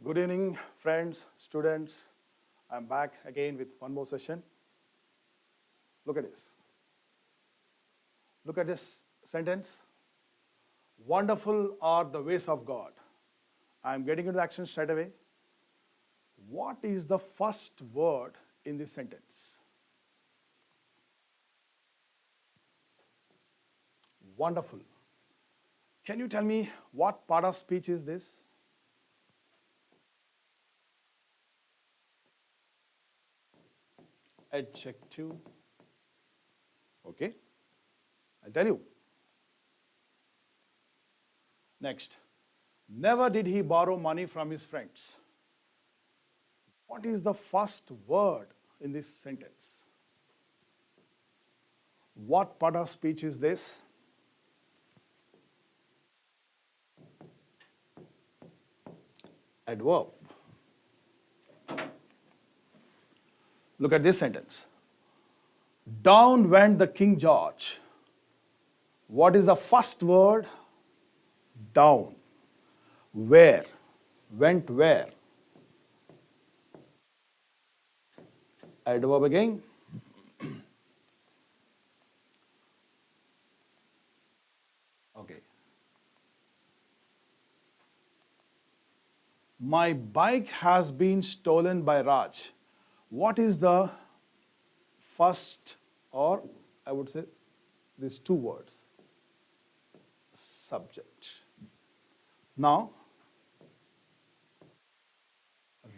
Good evening, friends, students. I'm back again with one more session. Look at this. Look at this sentence. Wonderful are the ways of God. I'm getting into the action straight away. What is the first word in this sentence? Wonderful. Can you tell me what part of speech is this? Adjective. Okay, I'll tell you. Next, never did he borrow money from his friends. What is the first word in this sentence? What part of speech is this? Adverb. Look at this sentence. Down went the King George. What is the first word? Down. Where? Went where? Adverb again. Okay. My bike has been stolen by Raj. What is the first, or I would say these two words? Subject. Now,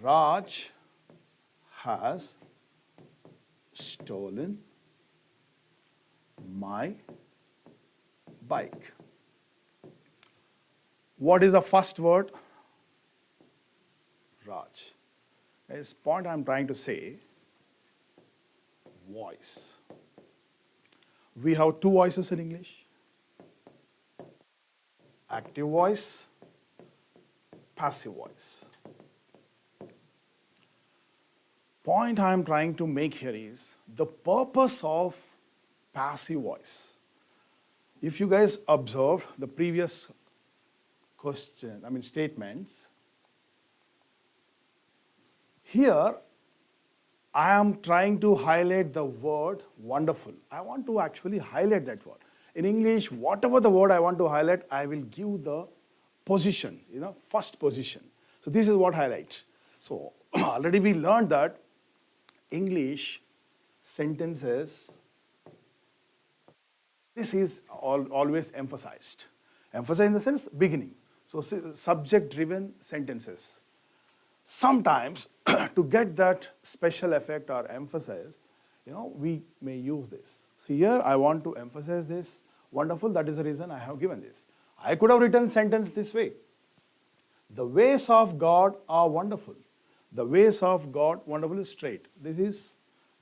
Raj has stolen my bike. What is the first word? Raj. This point I'm trying to say, voice. We have two voices in English. Active voice, passive voice. Point I'm trying to make here is the purpose of passive voice. If you guys observed the previous statements, here I am trying to highlight the word wonderful. I want to actually highlight that word. In English, whatever the word I want to highlight, I will give the position, first position. So this is what highlight. So already we learned that English sentences, this is always emphasized. Emphasized in the sense beginning. So subject-driven sentences. Sometimes to get that special effect or emphasis, we may use this. So here I want to emphasize this. Wonderful, that is the reason I have given this. I could have written sentence this way. The ways of God are wonderful. The ways of God, wonderful is straight. This is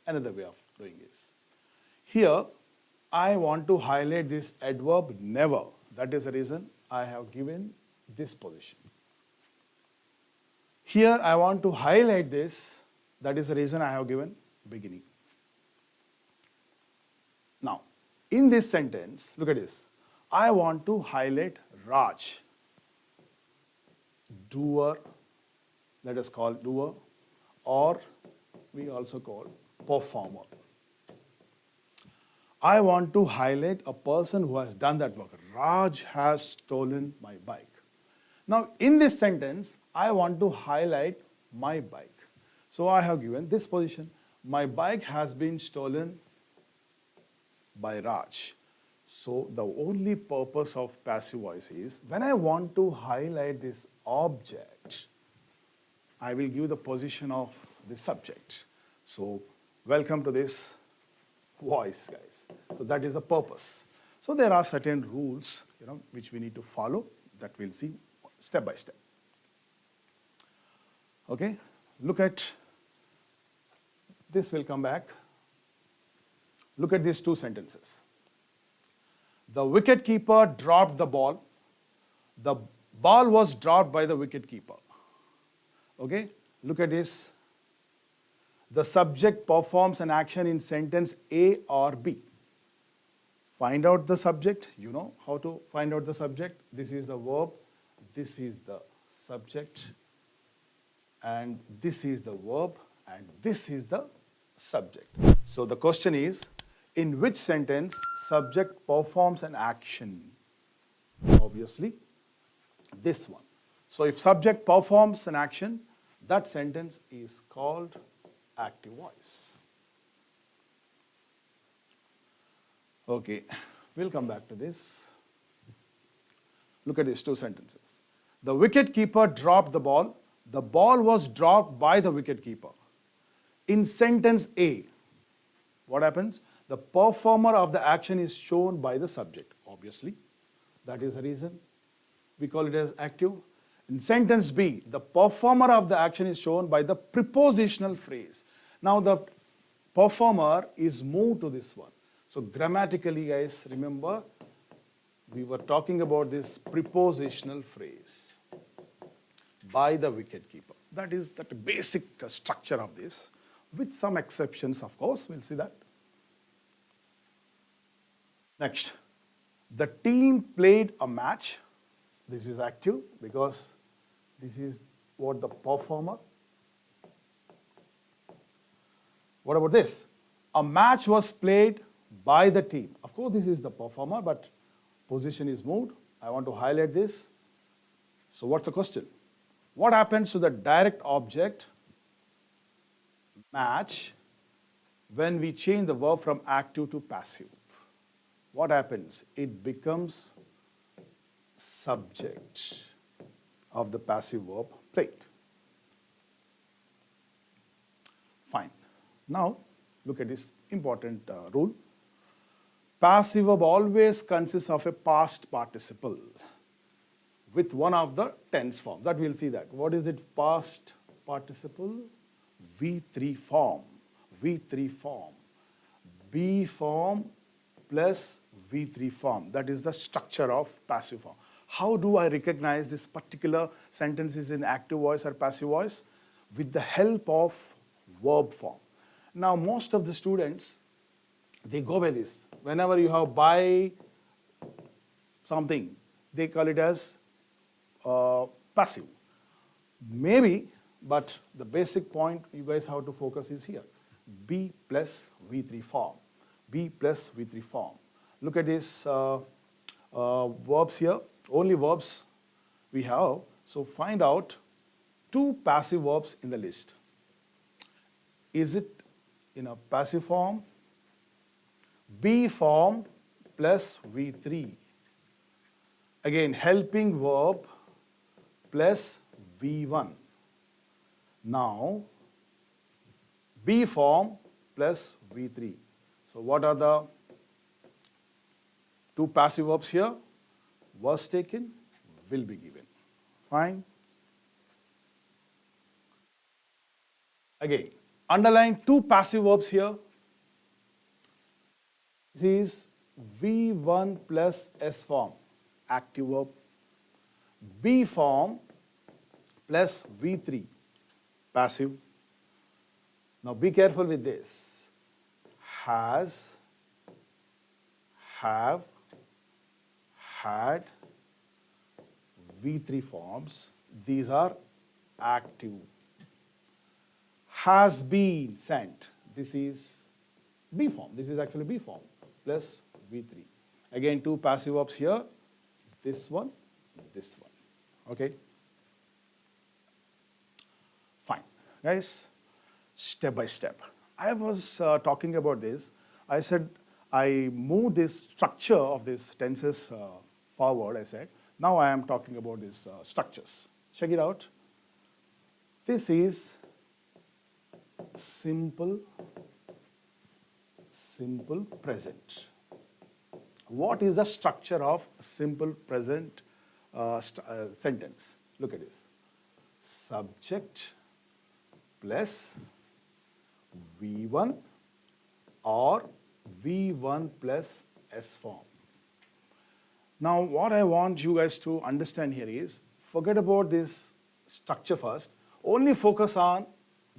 another way of doing this. Here, I want to highlight this adverb never. That is the reason I have given this position. Here, I want to highlight this. That is the reason I have given beginning. Now, in this sentence, look at this. I want to highlight Raj. Doer, let us call doer, or we also call performer. I want to highlight a person who has done that work. Raj has stolen my bike. Now, in this sentence, I want to highlight my bike. So I have given this position. My bike has been stolen by Raj. So the only purpose of passive voice is, when I want to highlight this object, I will give the position of the subject. So welcome to this voice, guys. So that is the purpose. So there are certain rules, which we need to follow, that we'll see step by step. Okay, look at this, will come back. Look at these two sentences. The wicket keeper dropped the ball. The ball was dropped by the wicket keeper. Okay, look at this. The subject performs an action in sentence A or B. Find out the subject. You know how to find out the subject. This is the verb. This is the subject. and this is the verb, and this is the subject. So the question is, in which sentence subject performs an action? Obviously, this one. So if subject performs an action, that sentence is called active voice. Okay, we'll come back to this. Look at these two sentences. The wicket keeper dropped the ball. The ball was dropped by the wicket keeper. In sentence A, what happens? The performer of the action is shown by the subject, obviously. That is the reason we call it as active. In sentence B, the performer of the action is shown by the prepositional phrase. Now the performer is moved to this one. So grammatically, guys, remember, we were talking about this prepositional phrase, by the wicket keeper. That is the basic structure of this, with some exceptions, of course. We'll see that. Next, the team played a match. This is active because this is what the performer. What about this? A match was played by the team. Of course, this is the performer, but position is moved. I want to highlight this. So what's the question? What happens to the direct object match when we change the verb from active to passive? What happens? It becomes subject of the passive verb played. Fine. Now, look at this important rule. Passive verb always consists of a past participle with one of the tense forms. That we'll see that. What is it? Past participle, V3 form, V3 form, B form plus V3 form. That is the structure of passive form. How do I recognize this particular sentence is in active voice or passive voice? With the help of verb form. Now, most of the students, they go by this. Whenever you have by something, they call it as passive. Maybe, but the basic point you guys have to focus is here. B plus V3 form. B plus V3 form. Look at these verbs here. Only verbs we have. So find out two passive verbs in the list. Is it in a passive form? B form plus V3. Again, helping verb plus V1. Now, B form plus V3. So what are the two passive verbs here? Was taken, will be given. Fine. Again, underline two passive verbs here. This is V1 plus S form, active verb. B form plus V3, passive. Now be careful with this. Has, have, had, V3 forms. These are active. Has been sent. This is B form. This is actually B form plus V3. Again, two passive verbs here. This one, this one. Okay? Fine. Guys, step by step. I was talking about this. I said I moved this structure of these tenses forward, I said. Now I am talking about these structures. Check it out. This is simple present. What is the structure of simple present sentence? Look at this. Subject plus V1 or V1 plus S form. Now, what I want you guys to understand here is, forget about this structure first. Only focus on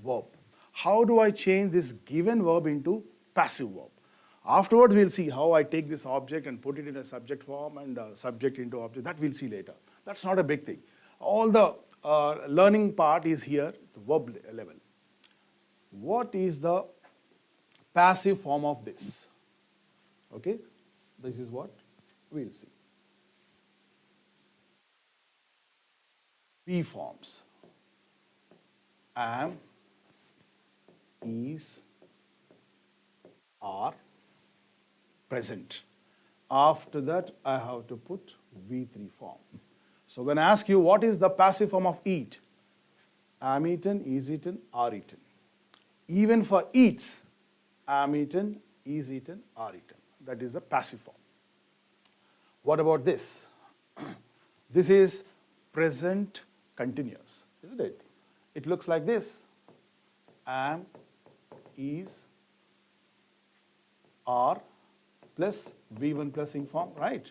verb. How do I change this given verb into passive verb? Afterwards, we'll see how I take this object and put it in a subject form and subject into object. That we'll see later. That's not a big thing. All the learning part is here. the verb level. What is the passive form of this? Okay, this is what we'll see. P forms. Am, is, are, present. After that, I have to put V3 form. So when I ask you what is the passive form of eat, am eaten, is eaten, are eaten. Even for eats, am eaten, is eaten, are eaten. That is the passive form. What about this? This is present continuous, isn't it? It looks like this. Am, is, are, plus V1 plus ing form, right?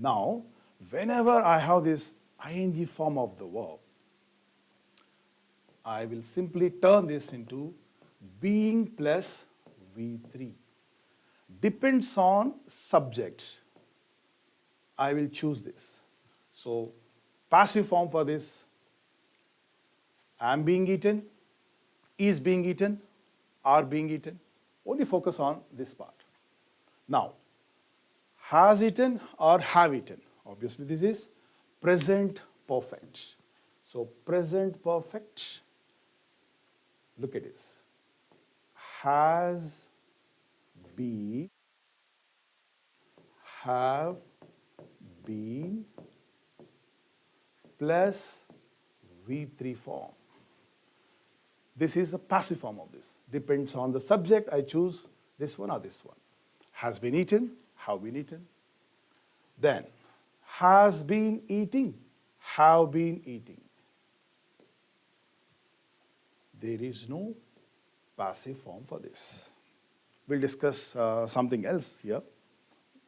Now, whenever I have this ing form of the verb, I will simply turn this into being plus V3. Depends on subject. I will choose this. So, passive form for this, am being eaten, is being eaten, are being eaten. Only focus on this part. Now, has eaten or have eaten. Obviously, this is present perfect. So, present perfect, look at this. Has been, have been, plus V3 form. This is the passive form of this. Depends on the subject, I choose this one or this one. Has been eaten, have been eaten. Then, has been eating, have been eating. There is no passive form for this. We'll discuss something else here.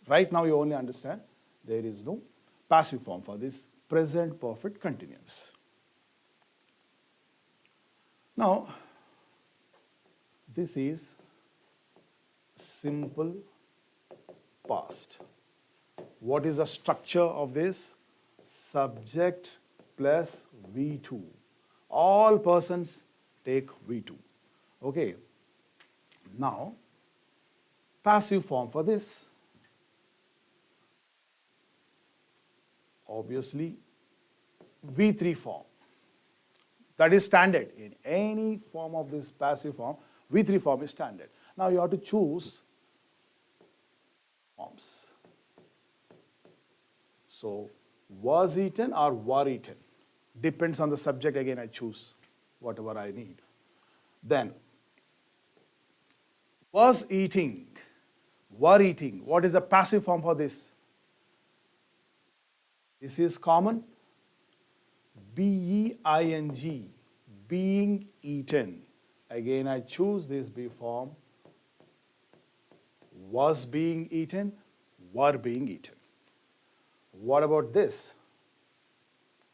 Right now you only understand there is no passive form for this present perfect continuous. Now, this is simple past. What is the structure of this? Subject plus V2. All persons take V2. Okay. Now, passive form for this, obviously, V3 form. That is standard. In any form of this passive form, V3 form is standard. Now you have to choose forms. So, was eaten or were eaten. Depends on the subject, again I choose whatever I need. Then, was eating, were eating. What is the passive form for this? This is common. B-E-I-N-G, being eaten. Again, I choose this B form. Was being eaten, were being eaten. What about this?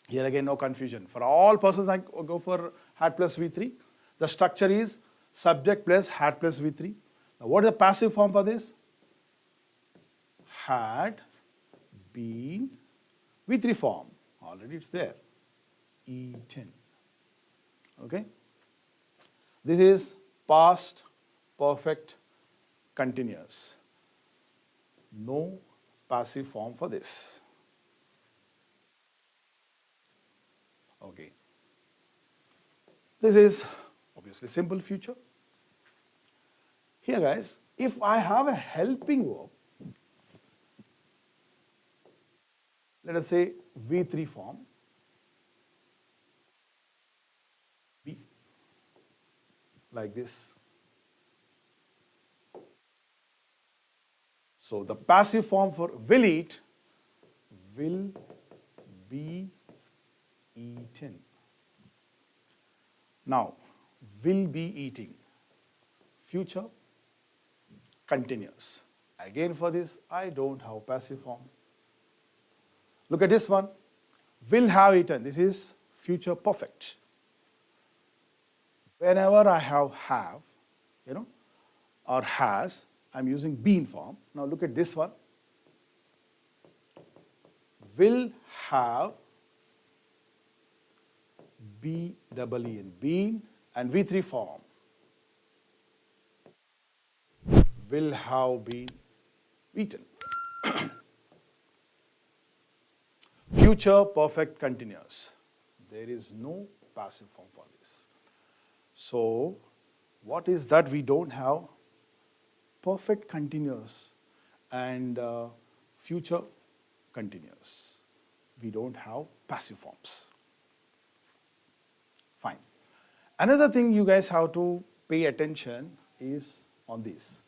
Here again, no confusion. For all persons, I go for had plus V3. The structure is subject plus had plus V3. Now, what is the passive form for this? Had been V3 form. Already it's there. Eaten. Okay? This is past perfect continuous. No passive form for this. Okay. This is obviously simple future. Here guys, if I have a helping verb, let us say V3 form, be like this. So the passive form for will eat will be eaten. Now, will be eating, future continuous. Again for this, I don't have passive form. Look at this one, will have eaten. This is future perfect. Whenever I have, or has, I'm using been form. Now look at this one. Will have B-E-E-N, been, and V3 form. Will have been eaten. Future perfect continuous. There is no passive form for this. So, what is that we don't have? Perfect continuous and future continuous. We don't have passive forms. Fine. Another thing you guys have to pay attention is on this.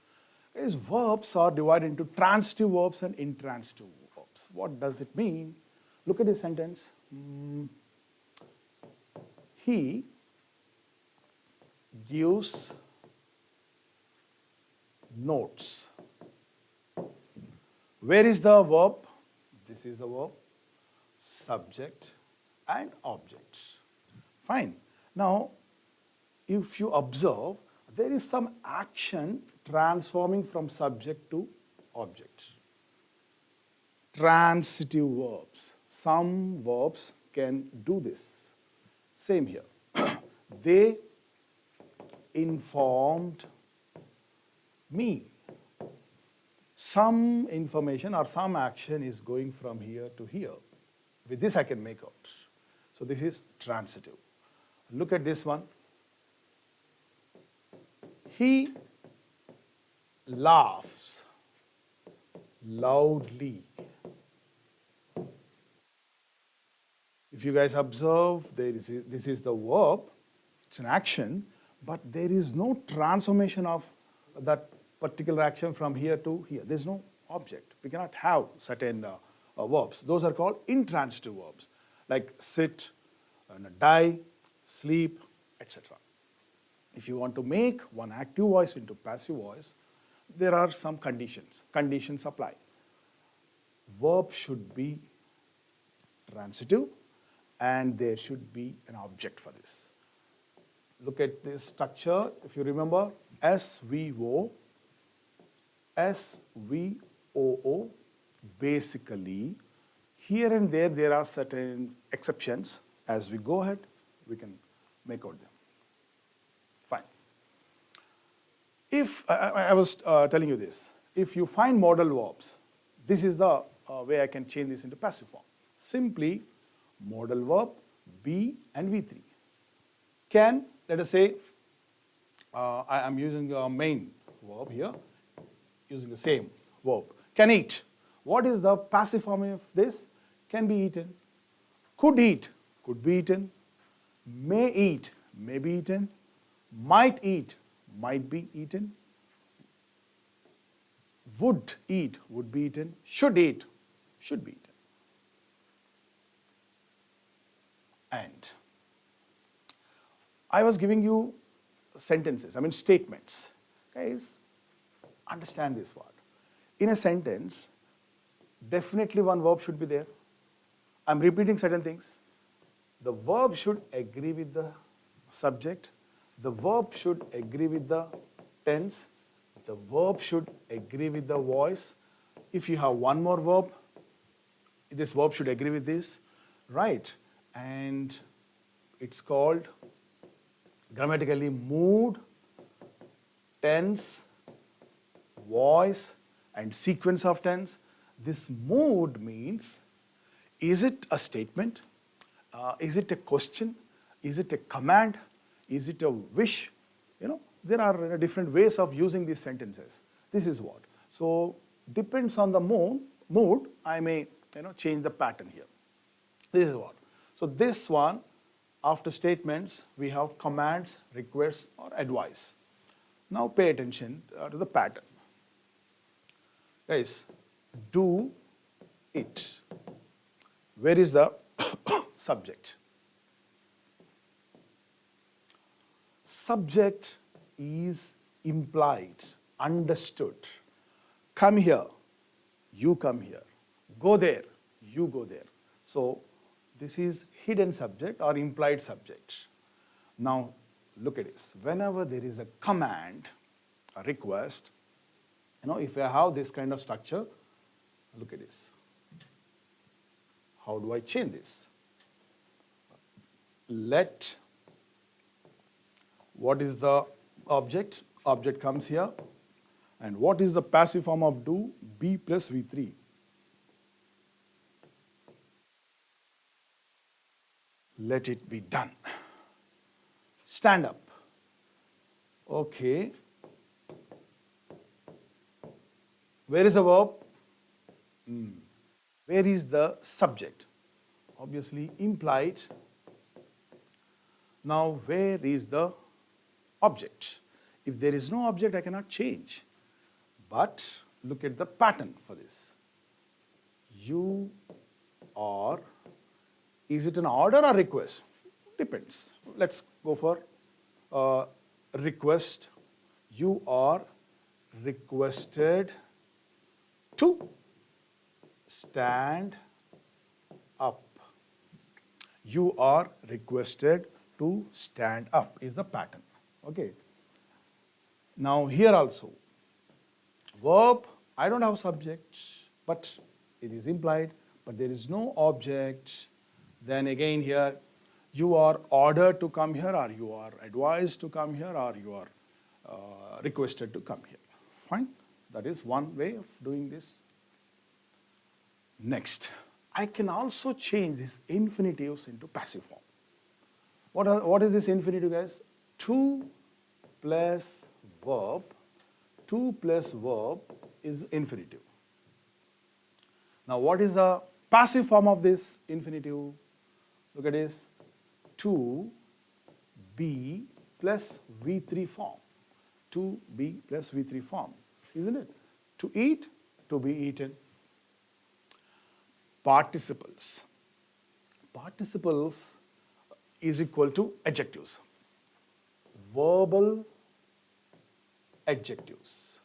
Is verbs are divided into transitive verbs and intransitive verbs. What does it mean? Look at this sentence. He gives notes. Where is the verb? This is the verb, subject and object. Fine. Now, if you observe, there is some action transforming from subject to object. Transitive verbs. Some verbs can do this. Same here. They informed me. Some information or some action is going from here to here. With this I can make out. So this is transitive. Look at this one. He laughs loudly. If you guys observe, this is the verb, it's an action, but there is no transformation of that particular action from here to here. There's no object. We cannot have certain verbs. Those are called intransitive verbs, like sit, die, sleep, etc. If you want to make one active voice into passive voice, there are some conditions. Conditions apply. Verb should be transitive and there should be an object for this. Look at this structure. If you remember, SVO, SVOO, basically, here and there are certain exceptions. As we go ahead, we can make out them. Fine. If, I was telling you this, if you find modal verbs, this is the way I can change this into passive form. Simply, modal verb, be and V3. Can, let us say, I am using a main verb here, using the same verb. Can eat. What is the passive form of this? Can be eaten. Could eat, could be eaten. May eat, may be eaten. Might eat, might be eaten. Would eat, would be eaten. Should eat, should be eaten. And I was giving you sentences, statements. Guys, understand this word. In a sentence, definitely one verb should be there. I'm repeating certain things. The verb should agree with the subject. The verb should agree with the tense. The verb should agree with the voice. If you have one more verb, this verb should agree with this, right? And it's called grammatically mood, tense, voice, and sequence of tense. This mood means, is it a statement? Is it a question? Is it a command? Is it a wish? There are different ways of using these sentences. This is what. So, depends on the mood, I may change the pattern here. This is what. So, this one, after statements, we have commands, requests, or advice. Now, pay attention to the pattern. Guys, do it. Where is the subject? Subject is implied, understood. Come here, you come here. Go there, you go there. So, this is hidden subject or implied subject. Now, look at this. Whenever there is a command, a request, if I have this kind of structure, look at this. How do I change this? let, what is the object? Object comes here. And what is the passive form of do? Be plus V3. Let it be done. Stand up. Okay. Where is the verb? Where is the subject? Obviously implied. Now where is the object? If there is no object, I cannot change. But look at the pattern for this. You are, is it an order or request? Depends. Let's go for request. You are requested to stand up. You are requested to stand up is the pattern. Okay. Now here also, verb, I don't have subject, but it is implied, but there is no object. Then again here, you are ordered to come here, or you are advised to come here, or you are requested to come here. Fine. That is one way of doing this. Next, I can also change these infinitives into passive form. What is this infinitive, guys? To plus verb. To plus verb is infinitive. Now, what is the passive form of this infinitive? Look at this. To be plus V3 form. To be plus V3 form, isn't it? To eat, to be eaten. Participles. Participles is equal to adjectives. Verbal adjectives.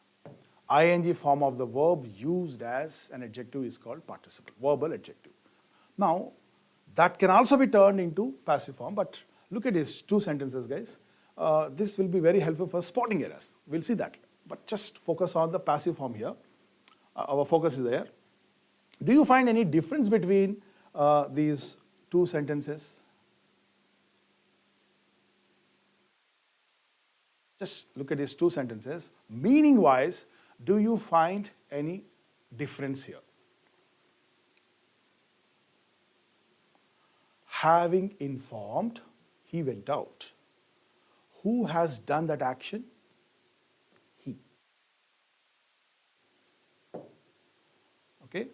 ing form of the verb used as an adjective is called participle, verbal adjective. Now, that can also be turned into passive form, but look at these two sentences, guys. This will be very helpful for spotting errors. We'll see that. But just focus on the passive form here. Our focus is there. Do you find any difference between these two sentences? Just look at these two sentences. Meaning-wise, do you find any difference here? Having informed, he went out. Who has done that action? He. Okay?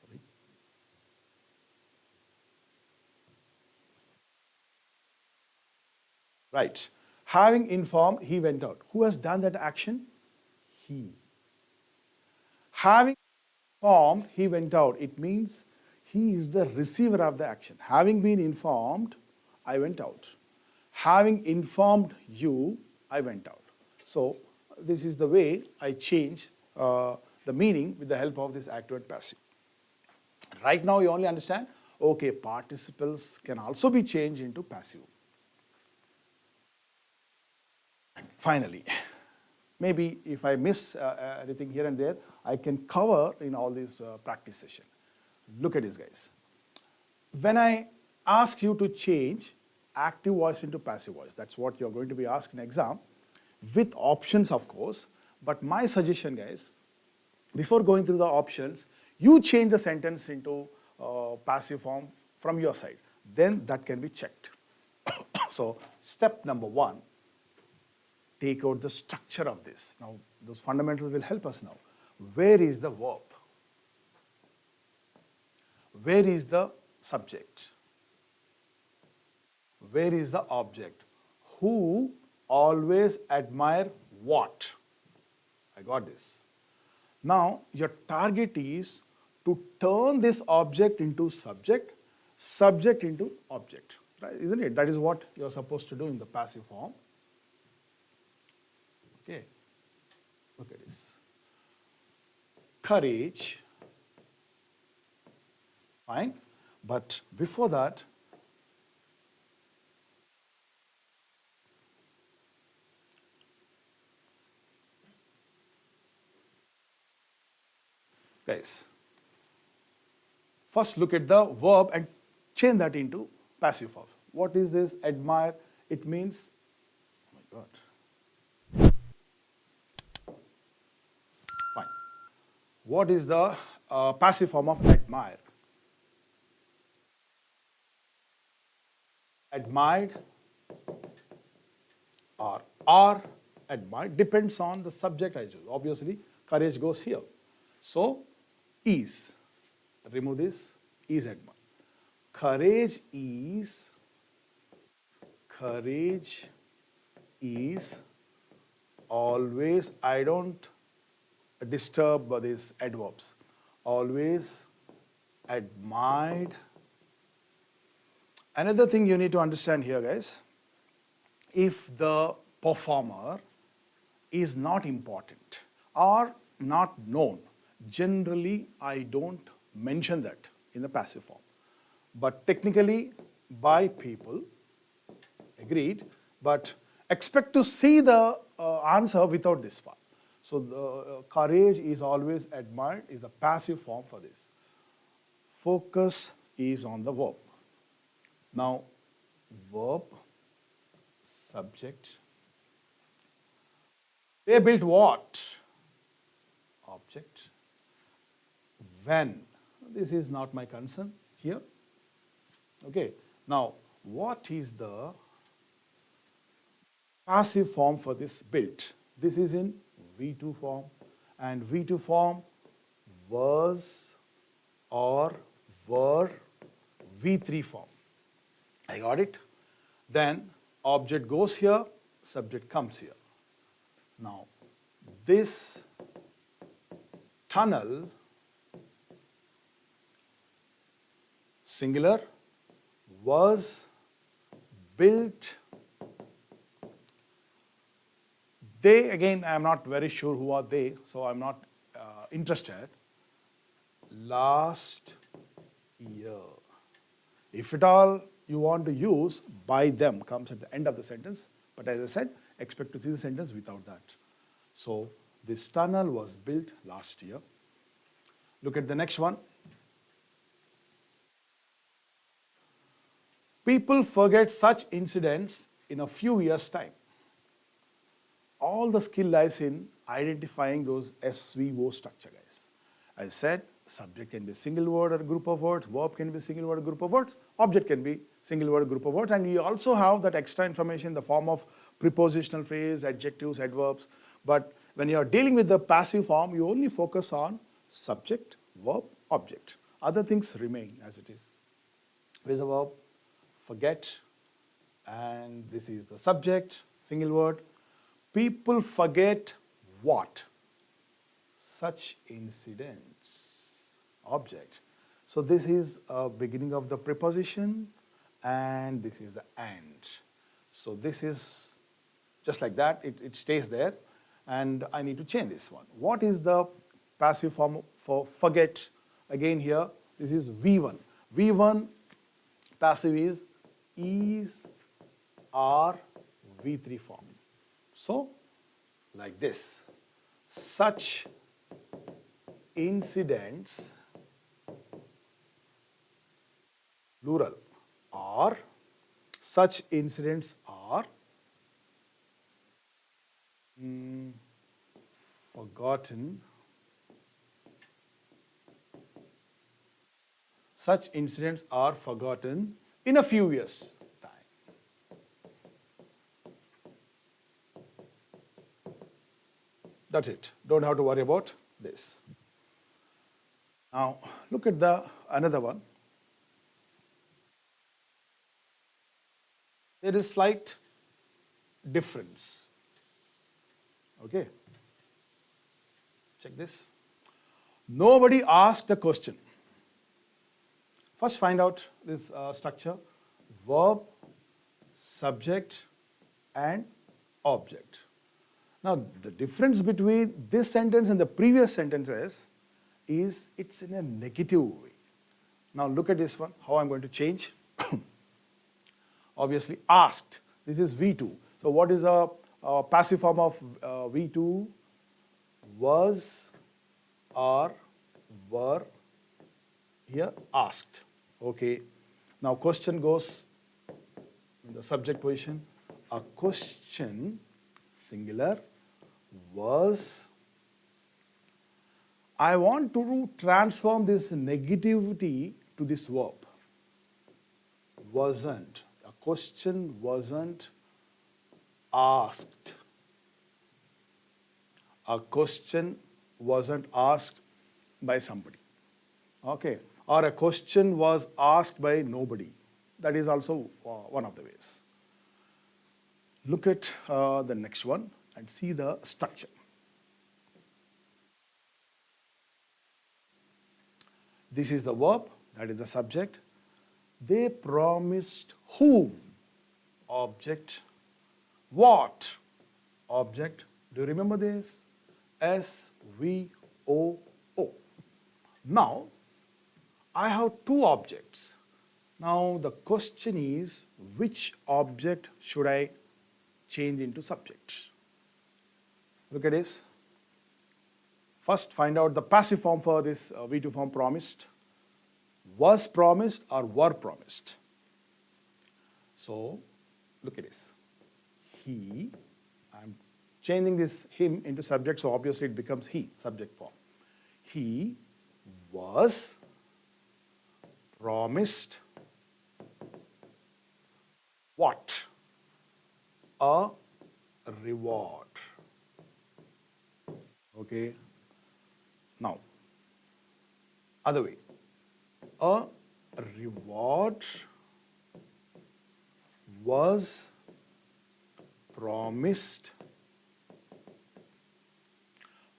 Sorry. Right. Having informed, he went out. Who has done that action? He. Having informed, he went out. It means he is the receiver of the action. Having been informed, I went out. Having informed you, I went out. So this is the way I change the meaning with the help of this active and passive. Right now you only understand, okay, participles can also be changed into passive. Finally, maybe if I miss anything here and there, I can cover in all these practice sessions. Look at this, guys. When I ask you to change active voice into passive voice, that's what you're going to be asked in exam, with options, of course. But my suggestion, guys, before going through the options, you change the sentence into passive form from your side. Then that can be checked. So step number one, take out the structure of this. Now, those fundamentals will help us now. Where is the verb? Where is the subject? Where is the object? Who always admire what? I got this. Now, your target is to turn this object into subject, subject into object, right? Isn't it? That is what you're supposed to do in the passive form. Okay, look at this. Courage, fine, but before that, guys, first look at the verb and change that into passive form. What is this? Admire. It means, oh my God. Fine. What is the passive form of admire? Admired or are admired depends on the subject I choose. Obviously, courage goes here. So, is. Remove this, is admired. Courage is always, I don't disturb these adverbs, always admired. Another thing you need to understand here, guys, if the performer is not important or not known, generally I don't mention that in the passive form. But technically, by people, agreed, but expect to see the answer without this part. So the courage is always admired is a passive form for this. Focus is on the verb. Now, verb, subject. They built what? Object. When? This is not my concern here. Okay. Now, what is the passive form for this built? This is in V2 form, and V2 form was or were V3 form. I got it? Then object goes here, subject comes here. Now, this tunnel, singular, was built. They, again, I am not very sure who are they, so I am not interested. Last year. If at all you want to use, by them comes at the end of the sentence, but as I said, expect to see the sentence without that. So, this tunnel was built last year. Look at the next one. People forget such incidents in a few years' time. All the skill lies in identifying those SVO structure, guys. As I said, subject can be a single word or a group of words, verb can be a single word or group of words, object can be single word or group of words, and we also have that extra information in the form of prepositional phrase, adjectives, adverbs. But when you are dealing with the passive form, you only focus on subject, verb, object. Other things remain as it is. Where's the verb? Forget, and this is the subject, single word. People forget what? Such incidents, object. So this is a beginning of the preposition, and this is the end. So this is just like that, it stays there, and I need to change this one. What is the passive form for forget? Again here, this is V1. V1 passive is are V3 form. So, like this, such incidents, plural, are, such incidents are forgotten, such incidents are forgotten in a few years' time. That's it. Don't have to worry about this. Now, look at the another one. There is slight difference. Okay. Check this. Nobody asked a question. First find out this structure. Verb, subject, and object. Now, the difference between this sentence and the previous sentences is it's in a negative way. Now, look at this one, how I'm going to change. Obviously, asked. This is V2. So, what is a passive form of V2? Was or were here asked. Okay. Now question goes in the subject position. A question, singular, was. I want to transform this negativity to this verb. Wasn't. A question wasn't asked. A question wasn't asked by somebody. Okay. Or a question was asked by nobody. That is also one of the ways. Look at the next one and see the structure. This is the verb, that is the subject. They promised whom? Object. What? Object. Do you remember this? SVOO. Now, I have two objects. Now, the question is, which object should I change into subject? Look at this. First, find out the passive form for this V2 form promised. Was promised or were promised? So, look at this. He, I'm changing this him into subject, so obviously it becomes he, subject form. He was promised what? A reward. Okay. Now, other way. A reward was promised.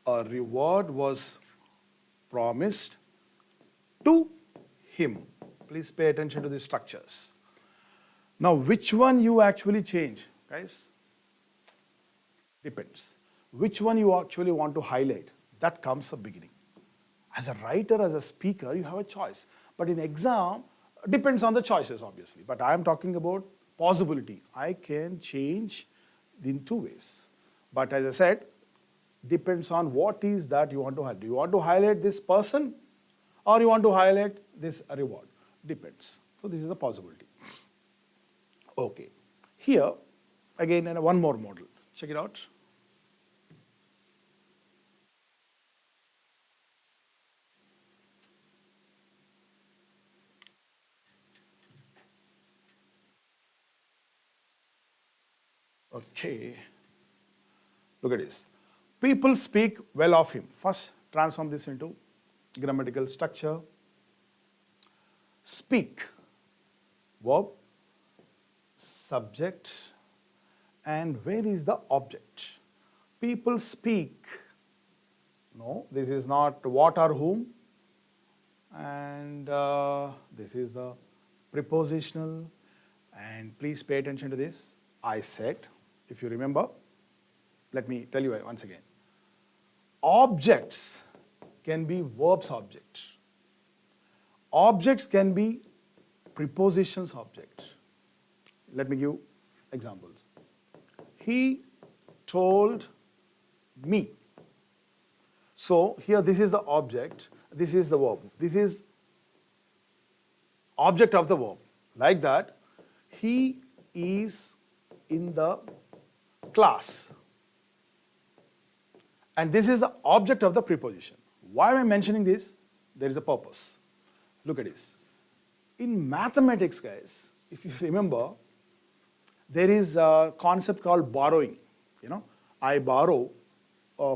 A reward was promised to him. Please pay attention to these structures. Now, which one you actually change, guys? Depends. Which one you actually want to highlight? That comes the beginning. As a writer, as a speaker, you have a choice. But in exam, depends on the choices, obviously. But I am talking about possibility. I can change in two ways. But as I said, depends on what is that you want to highlight. Do you want to highlight this person or you want to highlight this reward? Depends. So this is a possibility. Okay. Here, again, one more model. Check it out. Okay. Look at this. People speak well of him. First, transform this into grammatical structure. Speak, verb, subject, and where is the object? People speak. No, this is not what or whom. And this is the prepositional. And please pay attention to this. I said, if you remember, let me tell you once again. Objects can be verbs object. Objects can be prepositions object. Let me give examples. He told me. So here this is the object, this is the verb. This is object of the verb. Like that, he is in the class. And this is the object of the preposition. Why am I mentioning this? There is a purpose. Look at this. In mathematics, guys, if you remember, there is a concept called borrowing. You know, I borrow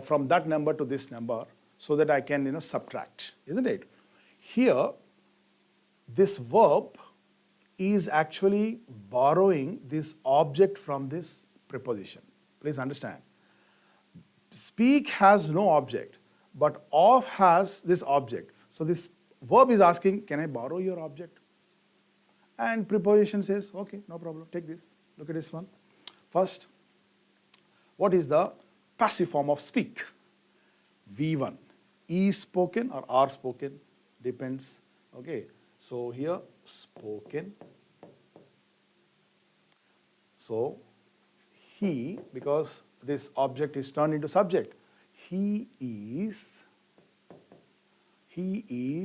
from that number to this number so that I can, subtract, isn't it? Here, this verb is actually borrowing this object from this preposition. Please understand. Speak has no object, but of has this object. So this verb is asking, can I borrow your object? And preposition says, okay, no problem, take this. Look at this one. First, what is the passive form of speak? V1. Is spoken or are spoken? Depends. Okay, so here, spoken. So, he, because this object is turned into subject, he is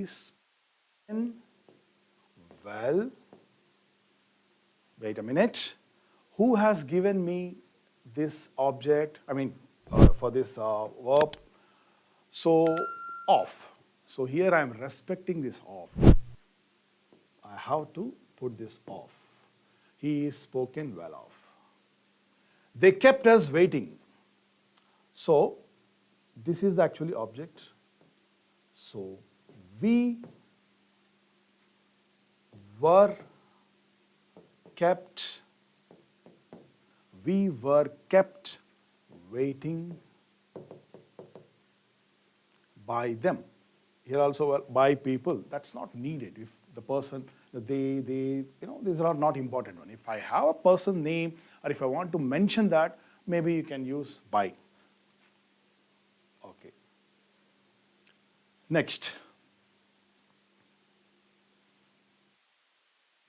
spoken well Wait a minute. Who has given me this object? For this verb. So, of. So here I am respecting this of. I have to put this of. He is spoken well of. They kept us waiting. So, this is the actually object. So, we were kept waiting by them. Here also by people. That's not needed. If the person, these are not important one. If I have a person name or if I want to mention that, maybe you can use by. Okay. Next.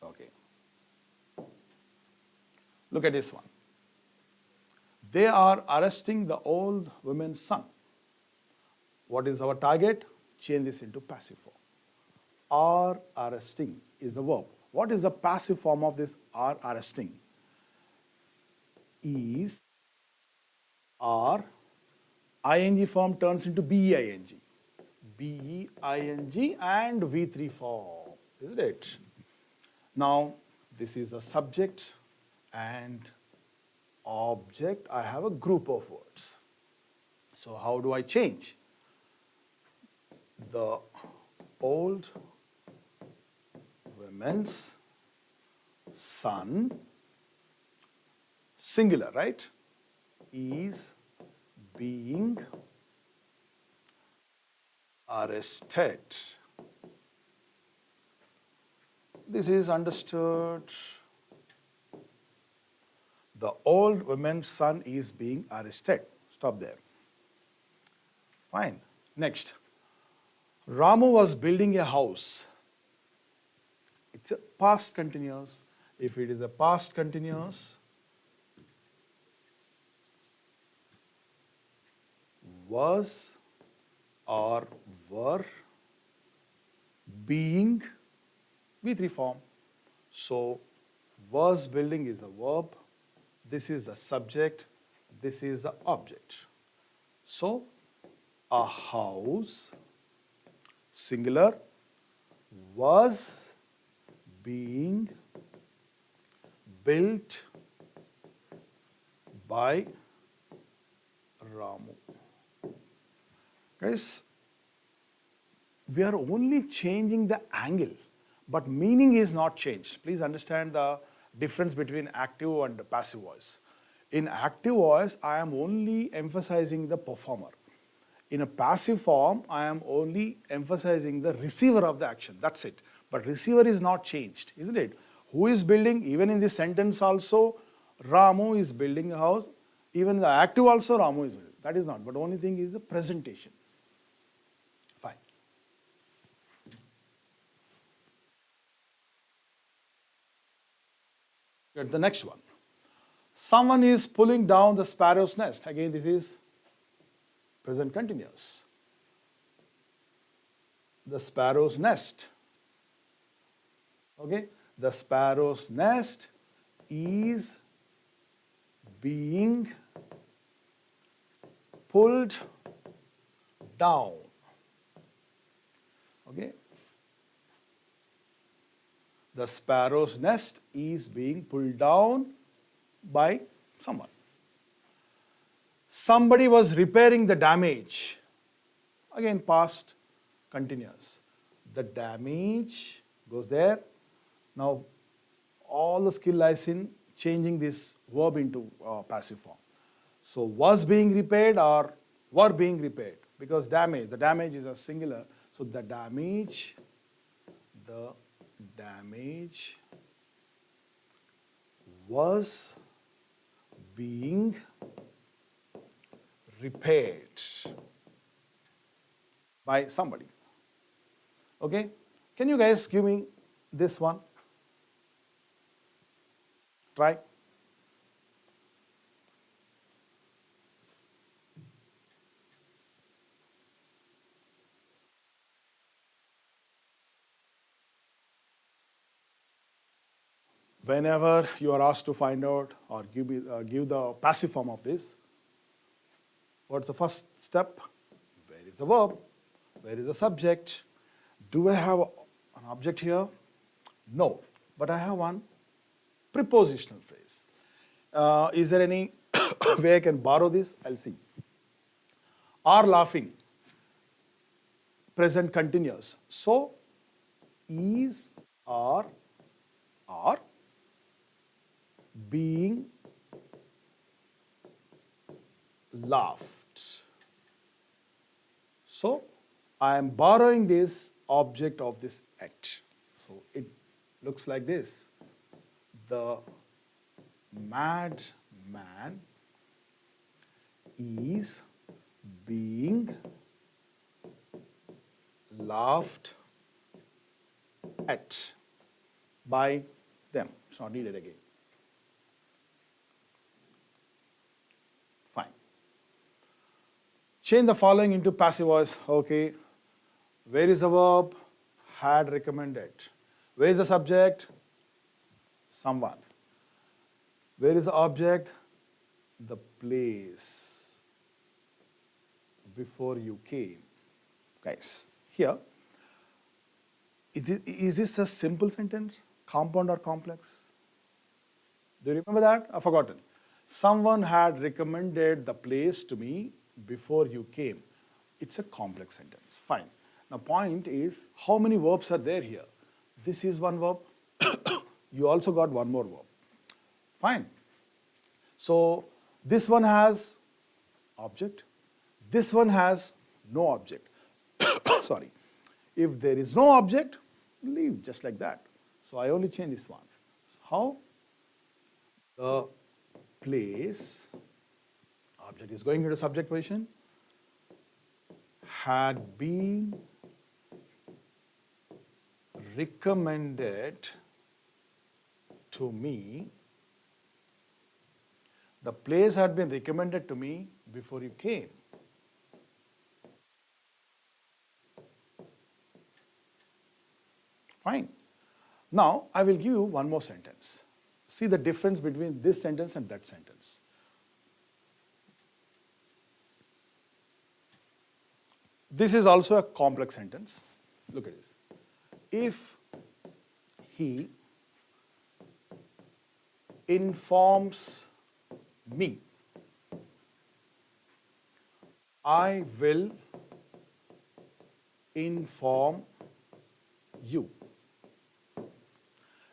Okay. Look at this one. They are arresting the old woman's son. What is our target? Change this into passive form. Are arresting is the verb. What is the passive form of this are arresting? Is, are, ing form turns into being. Being and V3 form, isn't it? Now, this is a subject and object. I have a group of words. So how do I change? The old woman's son, singular, right, is being arrested. This is understood. The old woman's son is being arrested. Stop there. Fine. Next. Ramu was building a house. It's a past continuous. If it is a past continuous, was or were being V3 form. So, was building is a verb. This is the subject. This is the object. So, a house, singular, was being built by Ramu. Guys, we are only changing the angle, but meaning is not changed. Please understand the difference between active and passive voice. In active voice, I am only emphasizing the performer. In a passive form, I am only emphasizing the receiver of the action. That's it. But receiver is not changed, isn't it? Who is building? Even in this sentence also, Ramu is building a house. Even the active also, Ramu is building. That is not. But only thing is the presentation. Fine. Get the next one. Someone is pulling down the sparrow's nest. Again, this is present continuous. The sparrow's nest. Okay, the sparrow's nest is being pulled down. Okay, the sparrow's nest is being pulled down by someone. Somebody was repairing the damage. Again, past continuous. The damage goes there. Now, all the skill lies in changing this verb into passive form. So, was being repaired or were being repaired, because damage, the damage is a singular. So, the damage was being repaired by somebody. Okay, can you guys give me this one? Try. Whenever you are asked to find out or give the passive form of this, what's the first step? Where is the verb? Where is the subject? Do I have an object here? No, but I have one prepositional phrase. Is there any way I can borrow this? I'll see. Are laughing, present continuous. So, is, are being laughed. So, I am borrowing this object of this act. So, it looks like this. The mad man is being laughed at by them. It's not needed again. Fine. Change the following into passive voice. Okay. Where is the verb? Had recommended. Where is the subject? Someone. Where is the object? The place before you came. Guys, here, is this a simple sentence? Compound or complex? Do you remember that? I've forgotten. Someone had recommended the place to me before you came. It's a complex sentence. Fine. Now, point is, how many verbs are there here? This is one verb. You also got one more verb. Fine. So, this one has object. This one has no object. Sorry. If there is no object, leave just like that. So, I only change this one. How? The place, object is going into subject position, had been recommended to me. The place had been recommended to me before you came. Fine. Now, I will give you one more sentence. See the difference between this sentence and that sentence. This is also a complex sentence. Look at this. If he informs me, I will inform you.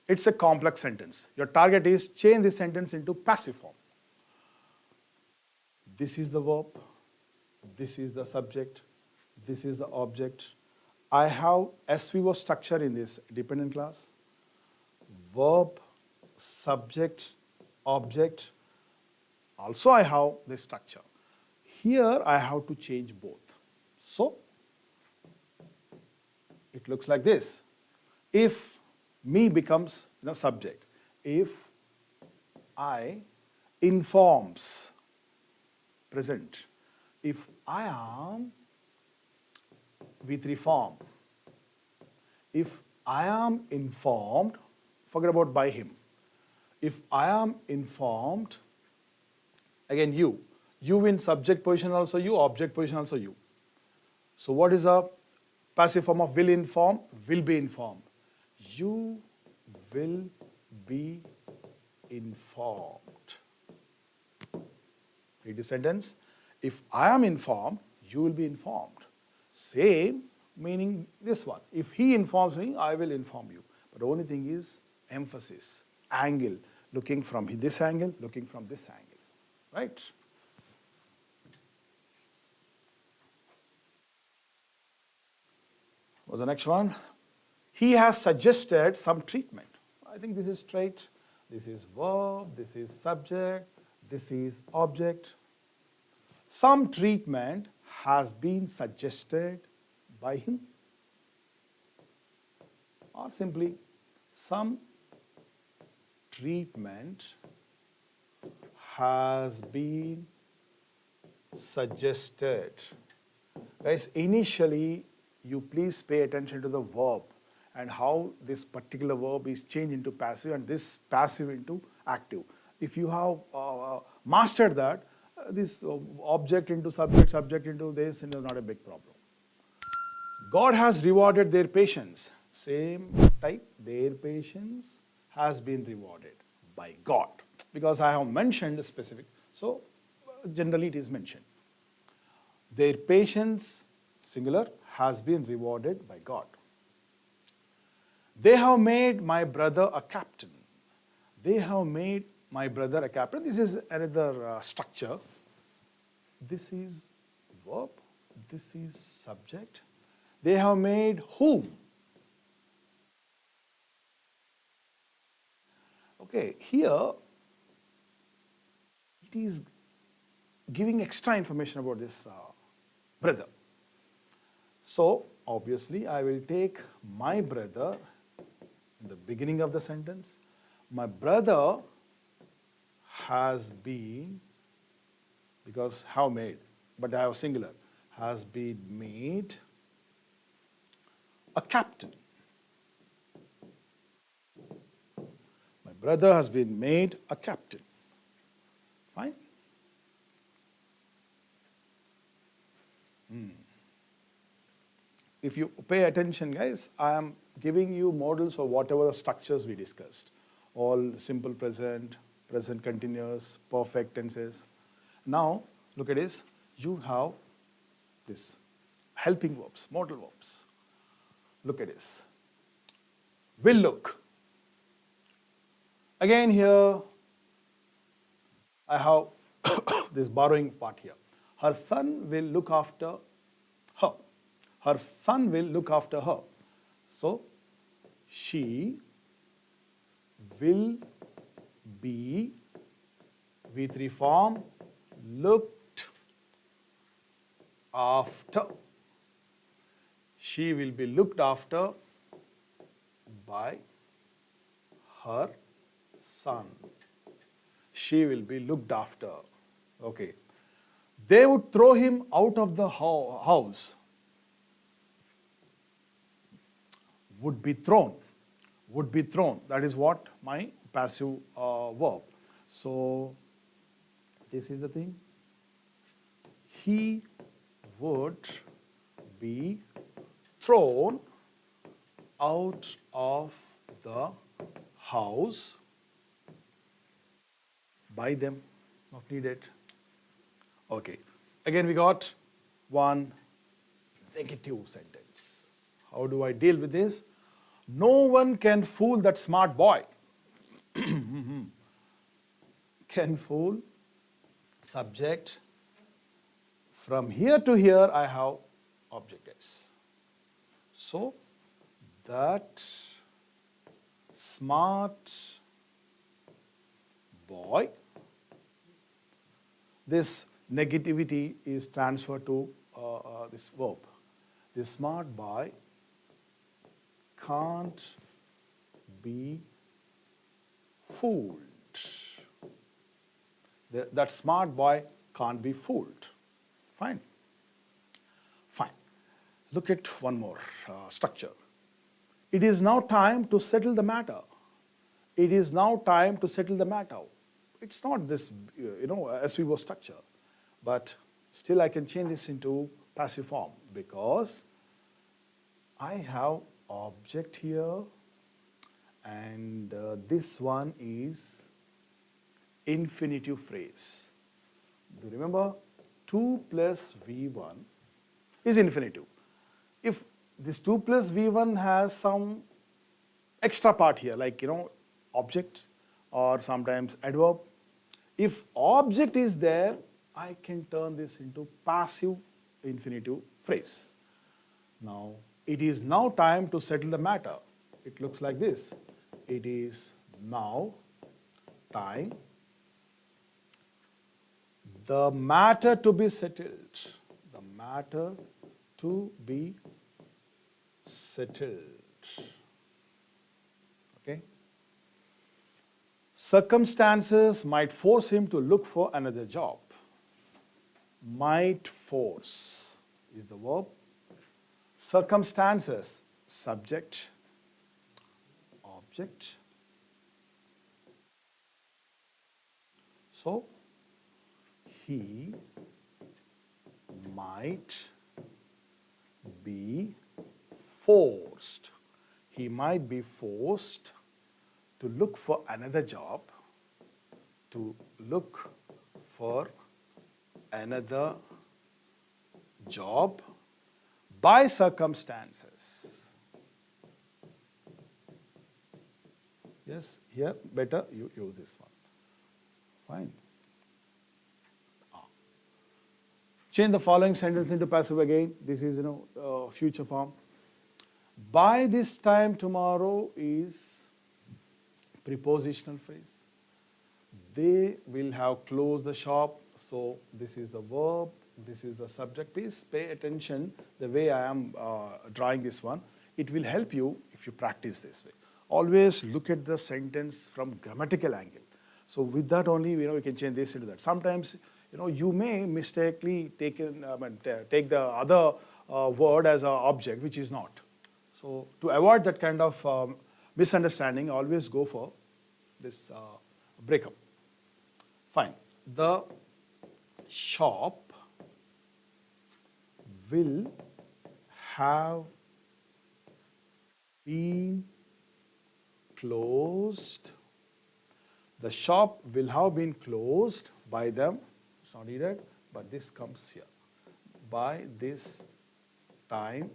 It's a complex sentence. Your target is change this sentence into passive form. This is the verb, this is the subject, this is the object. I have SVO structure in this dependent class. Verb, subject, object. Also I have this structure. Here I have to change both. So, it looks like this. If me becomes the subject, if I informs, present, if I am V3 form, if I am informed, forget about by him. If I am informed, again you in subject position also you, object position also you. So what is a passive form of will inform? Will be informed. You will be informed. Read the sentence. If I am informed, you will be informed. Same meaning this one. If he informs me, I will inform you. But the only thing is emphasis, angle, looking from this angle, looking from this angle. Right? What's the next one? He has suggested some treatment. I think this is straight. This is verb, this is subject, this is object. Some treatment has been suggested by him. Or simply, some treatment has been suggested. Guys, initially, you please pay attention to the verb. and how this particular verb is changed into passive and this passive into active. If you have mastered that, this object into subject, subject into this, and not a big problem. God has rewarded their patience. Same type, their patience has been rewarded by God. Because I have mentioned specific, so generally it is mentioned. Their patience, singular, has been rewarded by God. They have made my brother a captain. They have made my brother a captain. This is another structure. This is verb. This is subject. They have made whom? Okay, here it is giving extra information about this brother. So, obviously, I will take my brother in the beginning of the sentence. My brother has been, because have made, but I have singular, has been made a captain. My brother has been made a captain. Fine? If you pay attention, guys, I am giving you models of whatever the structures we discussed. All simple present, present continuous, perfect tenses. Now, look at this. You have this helping verbs, modal verbs. Look at this. Will look. Again here, I have this borrowing part here. Her son will look after her. Her son will look after her. So, she will be, V3 form, looked after. She will be looked after by her son. She will be looked after. Okay. They would throw him out of the house. Would be thrown. Would be thrown. That is what my passive verb. So, this is the thing. He would be thrown out of the house by them. Not needed. Okay. Again, we got one negative sentence. How do I deal with this? No one can fool that smart boy. Can fool. Subject. From here to here, I have object S. So, that smart boy, this negativity is transferred to this verb. This smart boy can't be fooled. That smart boy can't be fooled. Fine. Fine. Look at one more structure. It is now time to settle the matter. It is now time to settle the matter. It's not this, SVO structure, but still I can change this into passive form because I have object here and this one is infinitive phrase. Do you remember? 2 plus V1 is infinitive. If this 2 plus V1 has some extra part here, like, object or sometimes adverb, if object is there, I can turn this into passive infinitive phrase. Now, it is now time to settle the matter. It looks like this. It is now time. The matter to be settled. The matter to be settled. Okay? Circumstances might force him to look for another job. Might force is the verb. Circumstances, subject. subject. So, he might be forced. He might be forced to look for another job, to look for another job by circumstances. Yes, here better you use this one. Fine. Change the following sentence into passive again. This is, future form. By this time tomorrow is prepositional phrase. They will have closed the shop. So this is the verb. This is the subject. Please pay attention the way I am drawing this one. It will help you if you practice this way. Always look at the sentence from grammatical angle. So with that only, we can change this into that. Sometimes, you may mistakenly take the other word as an object, which is not. So to avoid that kind of misunderstanding, always go for this breakup. Fine. The shop will have been closed. The shop will have been closed by them. It's not needed, but this comes here. By this time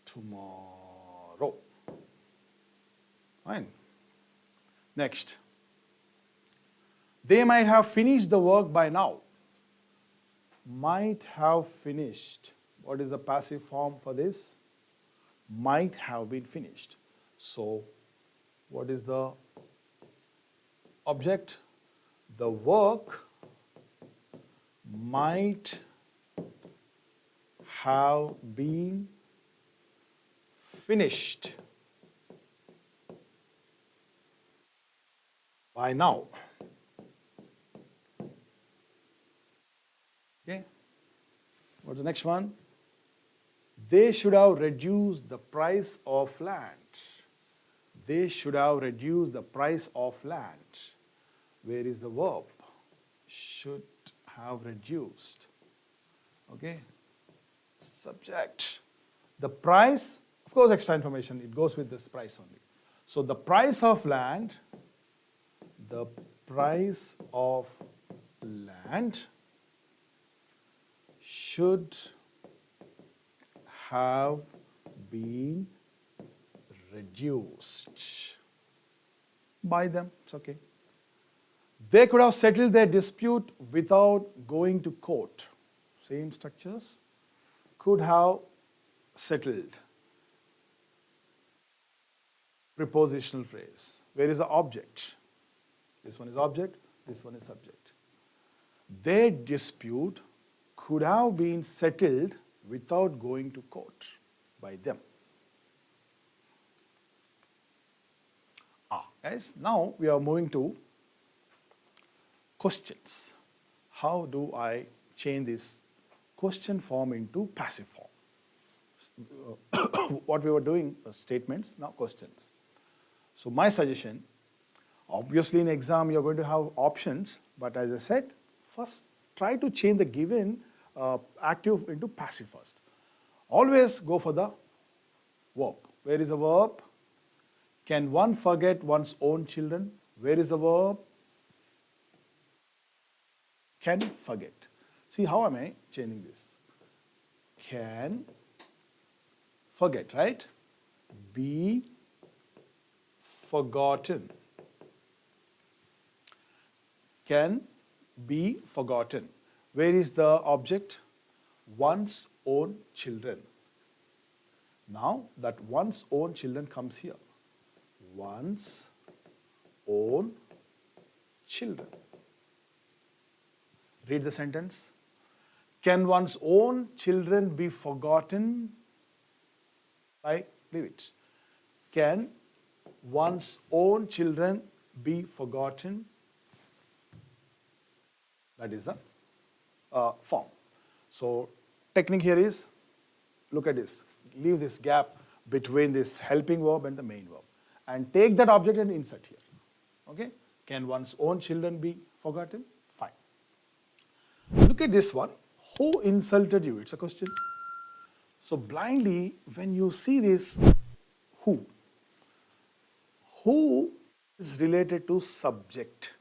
tomorrow. Fine. Next. They might have finished the work by now. Might have finished. What is the passive form for this? Might have been finished. So, what is the object? The work might have been finished by now. Okay. What's the next one? They should have reduced the price of land. They should have reduced the price of land. Where is the verb? Should have reduced. Okay. Subject. The price, of course, extra information, it goes with this price only. So the price of land, should have been reduced by them. It's okay. They could have settled their dispute without going to court. Same structures. Could have settled. Prepositional phrase. Where is the object? This one is object, this one is subject. Their dispute could have been settled without going to court by them. Guys, now we are moving to questions. How do I change this question form into passive form? What we were doing was statements, now questions. So my suggestion, obviously in exam you're going to have options, but as I said, first try to change the given active into passive first. Always go for the verb. Where is the verb? Can one forget one's own children? Where is the verb? Can forget. See, how am I changing this? Can forget, right? Be forgotten. Can be forgotten. Where is the object? One's own children. Now that one's own children comes here. One's own children. Read the sentence. Can one's own children be forgotten? Leave it. Can one's own children be forgotten? That is the form. So technique here is, look at this. Leave this gap between this helping verb and the main verb. And take that object and insert here. Okay? Can one's own children be forgotten? Fine. Look at this one. Who insulted you? It's a question. So blindly, when you see this, who is related to subject,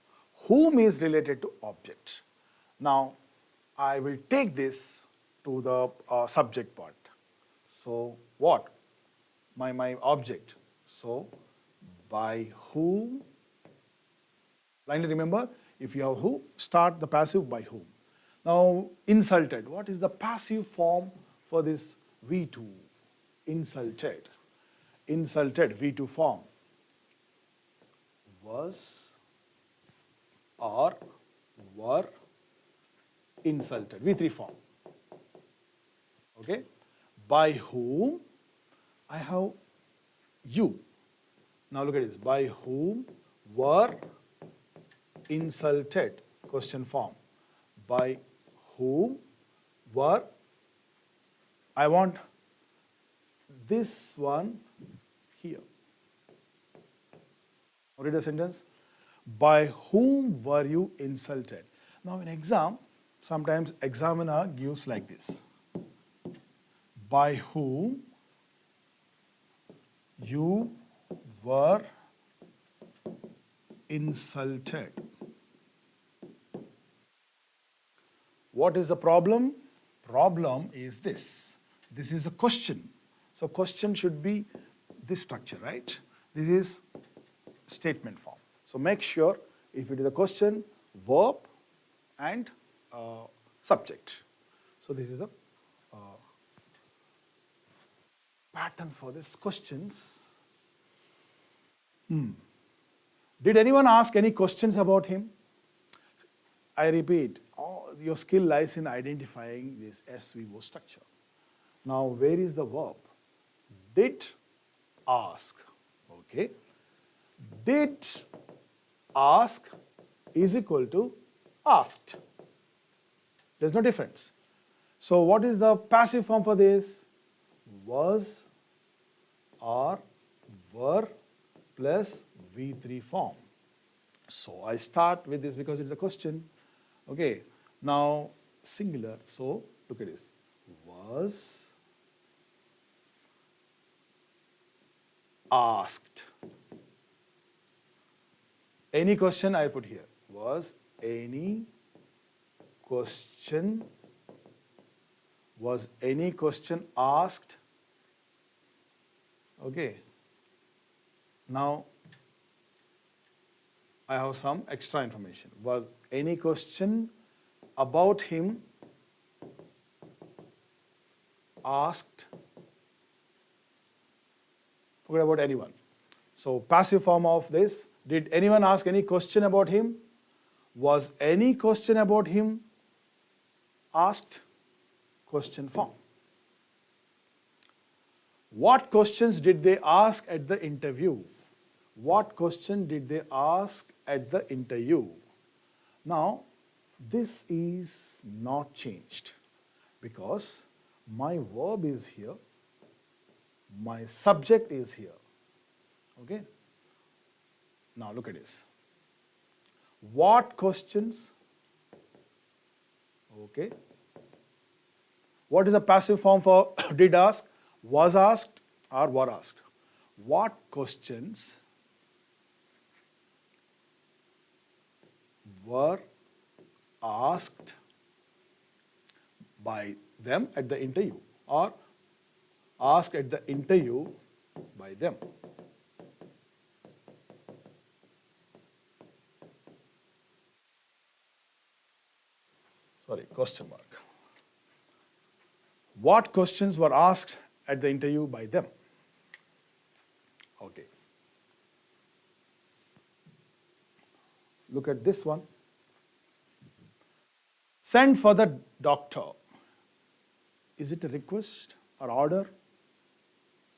whom is related to object. Now, I will take this to the subject part. So what? My object. So by whom? Blindly remember, if you have who, start the passive by whom. Now, insulted. What is the passive form for this V2? Insulted. Insulted, V2 form. Was or were insulted. V3 form. Okay? By whom? I have you. Now look at this. By whom were insulted? Question form. By whom were. I want this one here. Read the sentence. By whom were you insulted? Now in exam, sometimes examiner gives like this. By whom you were insulted. What is the problem? Problem is this. This is a question. So question should be this structure, right? This is statement form. So make sure if it is a question, verb and subject. So this is a pattern for these questions. Did anyone ask any questions about him? I repeat, your skill lies in identifying this SVO structure. Now, where is the verb? Did ask. Okay. Did ask is equal to asked. There's no difference. So what is the passive form for this? Was or were plus V3 form. So I start with this because it's a question. Okay. Now singular. So look at this. Was asked. Any question I put here. Was any question. Was any question asked? Okay. Now I have some extra information. Was any question about him asked? Forget about anyone. So passive form of this. Did anyone ask any question about him? Was any question about him asked? Question form. What questions did they ask at the interview? What question did they ask at the interview? Now, this is not changed because my verb is here, my subject is here. Okay? Now look at this. What questions? Okay. What is the passive form for did ask? Was asked or were asked? What questions were asked by them at the interview or asked at the interview by them? Sorry, question mark. What questions were asked at the interview by them? Okay. Look at this one. Send for the doctor. Is it a request or order?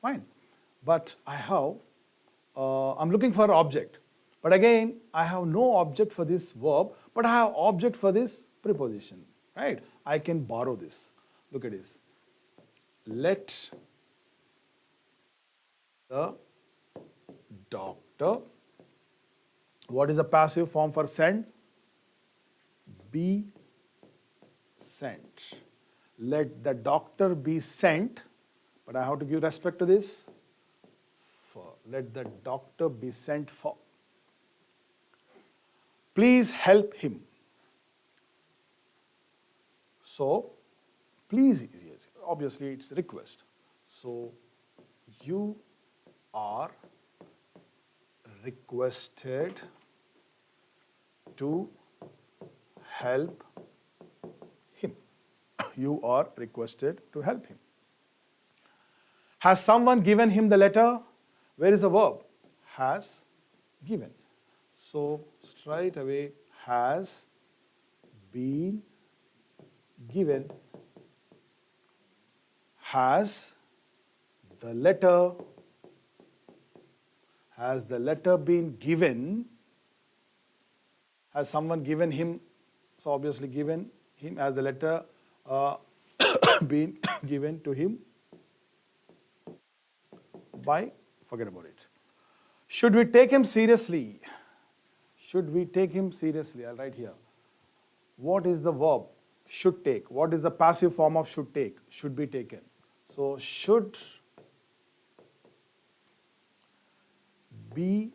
Fine. But I have, I'm looking for an object. But again, I have no object for this verb, but I have object for this preposition. Right? I can borrow this. Look at this. Let the doctor. What is the passive form for send? Be sent. Let the doctor be sent, but I have to give respect to this. For. Let the doctor be sent for. Please help him. So, please is yes. Obviously, it's request. So, you are requested to help him. You are requested to help him. Has someone given him the letter? Where is the verb? Has given. So, straight away, has been given. Has the letter been given? Has someone given him? So obviously given him. Has the letter been given to him? By, forget about it. Should we take him seriously? Should we take him seriously? I'll write here. What is the verb? Should take. What is the passive form of should take? Should be taken. So should be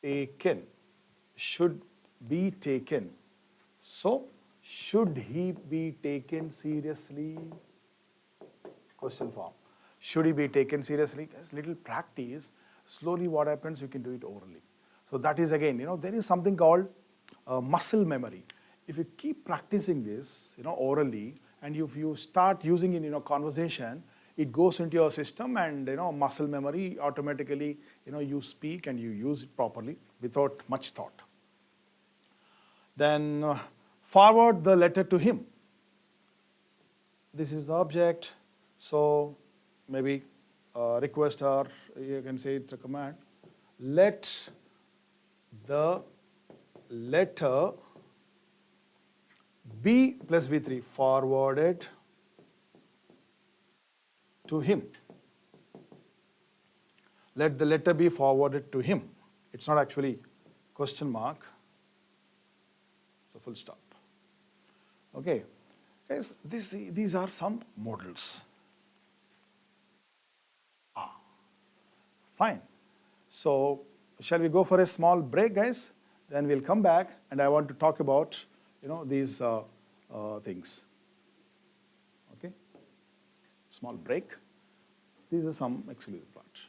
taken. Should be taken. So, should he be taken seriously? Question form. Should he be taken seriously? As little practice, slowly what happens, you can do it orally. So that is again, there is something called muscle memory. If you keep practicing this, orally, and if you start using it in a conversation, it goes into your system and, muscle memory automatically, you speak and you use it properly without much thought. Then forward the letter to him. This is the object. So maybe request, or you can say it's a command. Let the letter be plus V3 forwarded to him. Let the letter be forwarded to him. It's not actually question mark. It's a full stop. Okay. Guys, these are some models. Fine. So, shall we go for a small break, guys? Then we'll come back and I want to talk about, these things. Okay? Small break. These are some exclusive parts.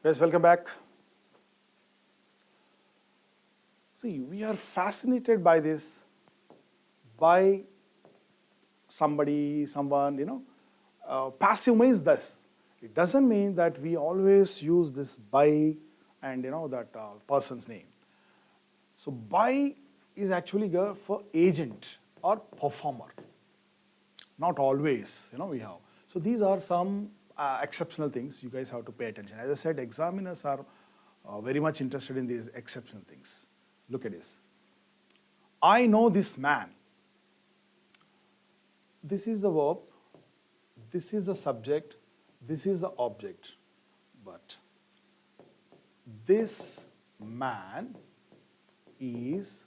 Guys, welcome back. See, we are fascinated by this, by somebody, someone, passive means this. It doesn't mean that we always use this by and that person's name. So by is actually for agent or performer. Not always, we have. So these are some exceptional things you guys have to pay attention. As I said, examiners are very much interested in these exceptional things. Look at this. I know this man. This is the verb, this is the subject, this is the object. But this man is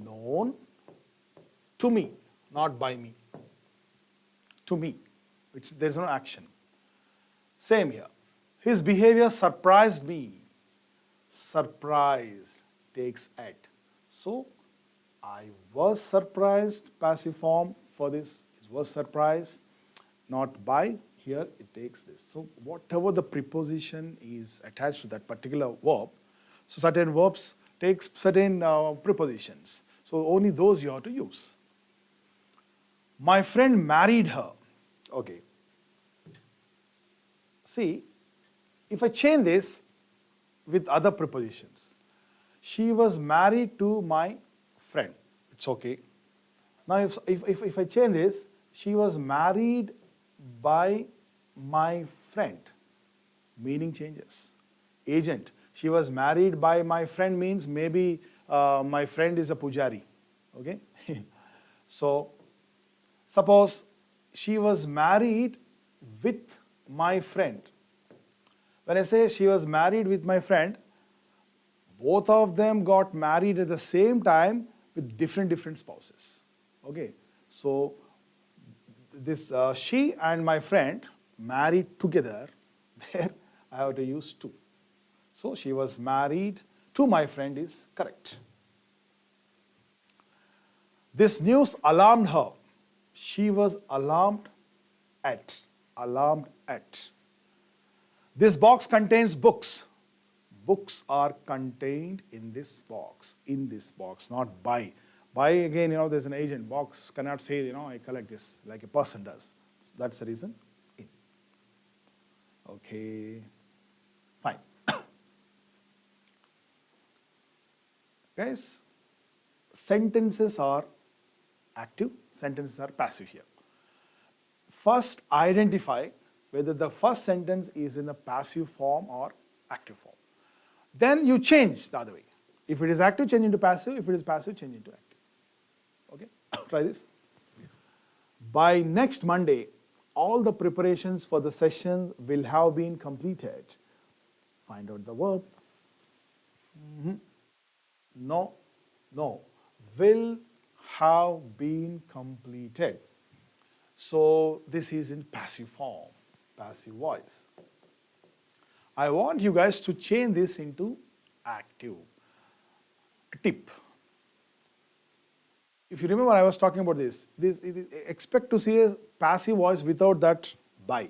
known to me, not by me. To me. There's no action. Same here. His behavior surprised me. Surprised takes at. So, I was surprised, passive form for this was surprised, not by. Here it takes this. So, whatever the preposition is attached to that particular verb, so certain verbs take certain prepositions. So, only those you have to use. My friend married her. Okay. See, if I change this with other prepositions, she was married to my friend. It's okay. Now, if I change this, she was married by my friend. Meaning changes. Agent. She was married by my friend means maybe my friend is a pujari. Okay. So, suppose she was married with my friend. When I say she was married with my friend, both of them got married at the same time with different spouses. Okay, so this she and my friend married together. There I have to use to. So she was married to my friend is correct. This news alarmed her. She was alarmed at. Alarmed at. This box contains books. Books are contained in this box. In this box, not by. By again, there's an agent. Box cannot say, I collect this like a person does. So that's the reason. In. Okay. Fine. Guys, sentences are active, sentences are passive here. First, identify whether the first sentence is in the passive form or active form. Then you change the other way. If it is active, change into passive. If it is passive, change into active. Okay, try this. By next Monday, all the preparations for the session will have been completed. Find out the verb. No, no. Will have been completed. So this is in passive form, passive voice. I want you guys to change this into active. Tip. If you remember, I was talking about this. Expect to see a passive voice without that by.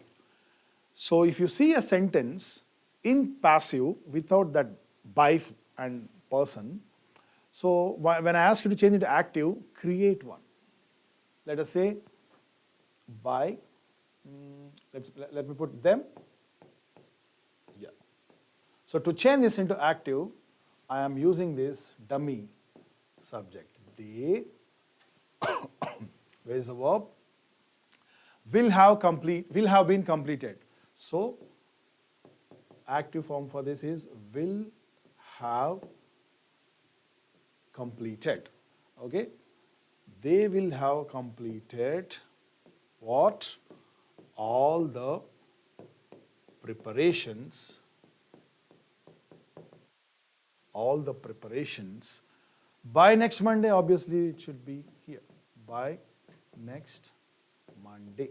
So if you see a sentence in passive without that by and person, so when I ask you to change it to active, create one. Let us say by, let me put them. Yeah. So to change this into active, I am using this dummy subject. They, where is the verb? Will have been completed. So active form for this is will have completed. Okay? They will have completed what? All the preparations. All the preparations. By next Monday, obviously it should be here. By next Monday.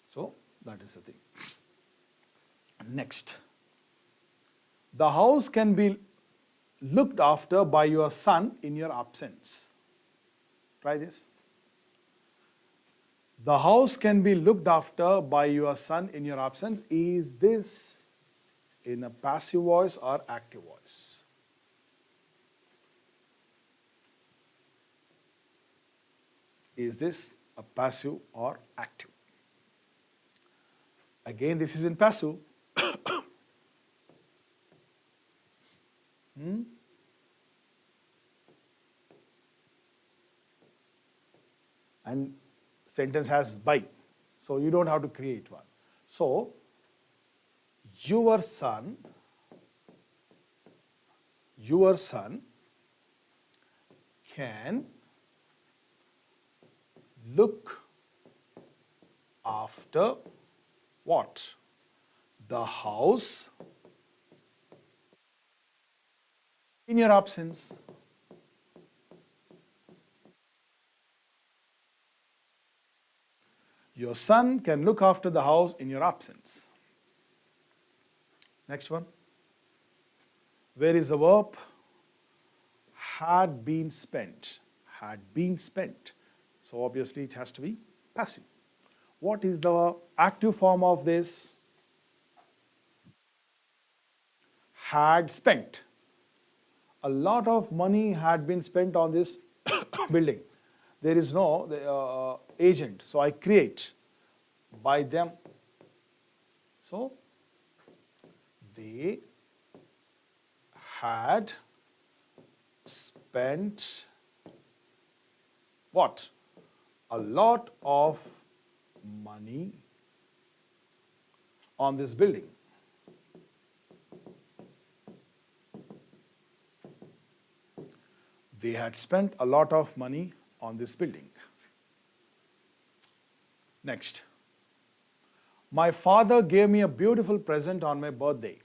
So that is the thing. Next. The house can be looked after by your son in your absence. Try this. The house can be looked after by your son in your absence. Is this in a passive voice or active voice? Is this a passive or active? Again, this is in passive. And sentence has by. So you don't have to create one. So, your son can look after what? The house in your absence. Your son can look after the house in your absence. Next one. Where is the verb? Had been spent. Had been spent. So obviously it has to be passive. What is the active form of this? Had spent. A lot of money had been spent on this building. There is no agent, so I create by them. So they had spent what? A lot of money on this building. They had spent a lot of money on this building. Next. My father gave me a beautiful present on my birthday.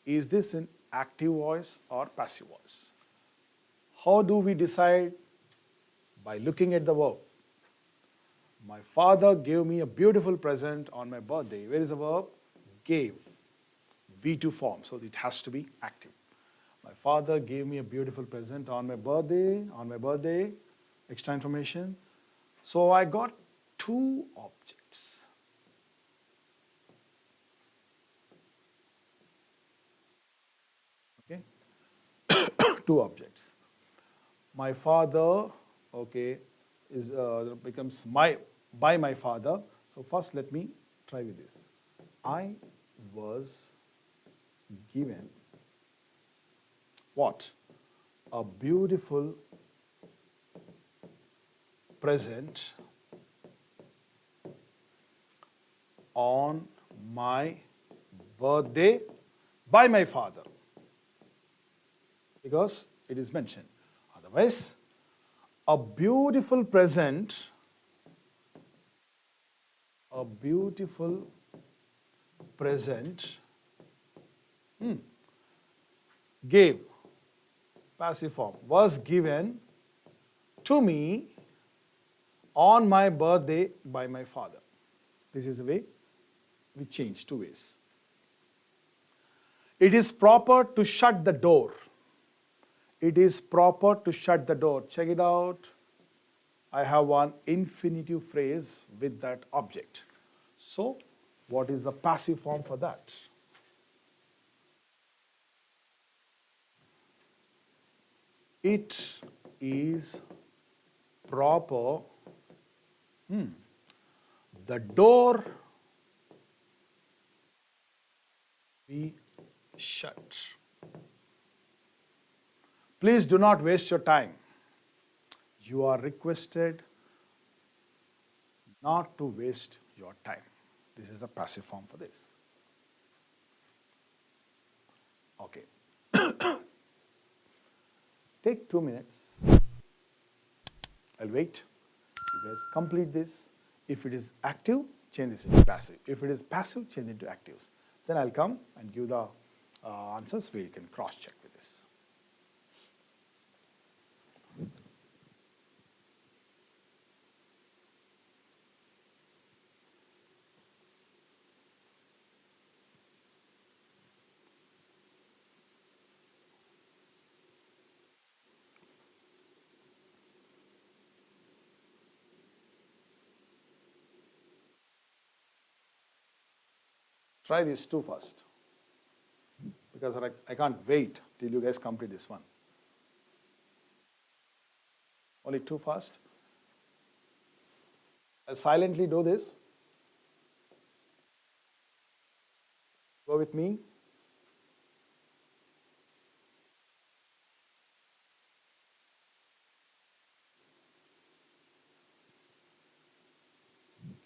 Is this in active voice or passive voice? How do we decide? By looking at the verb. My father gave me a beautiful present on my birthday. Where is the verb? Gave. V2 form, so it has to be active. My father gave me a beautiful present on my birthday, extra information. So I got two objects. Okay? Two objects. My father, okay, is becomes by my father. So first let me try with this. I was given what? A beautiful present on my birthday by my father. Because it is mentioned. Otherwise, a beautiful present, gave, passive form, was given to me on my birthday by my father. This is the way we change two ways. It is proper to shut the door. It is proper to shut the door. Check it out. I have one infinitive phrase with that object. So, what is the passive form for that? It is proper. The door be shut. Please do not waste your time. You are requested not to waste your time. This is a passive form for this. Okay. Take 2 minutes. I'll wait. You guys complete this. If it is active, change this into passive. If it is passive, change it into actives. Then I'll come and give the answers where you can cross-check with this. Try these two first. because I can't wait till you guys complete this one. Only too fast. I'll silently do this. Go with me.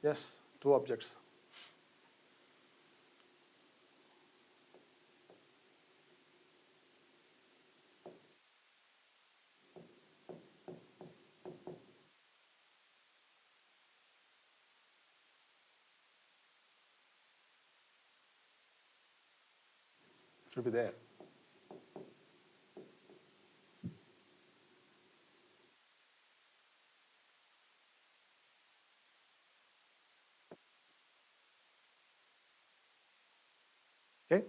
Yes, two objects. Should be there. Okay?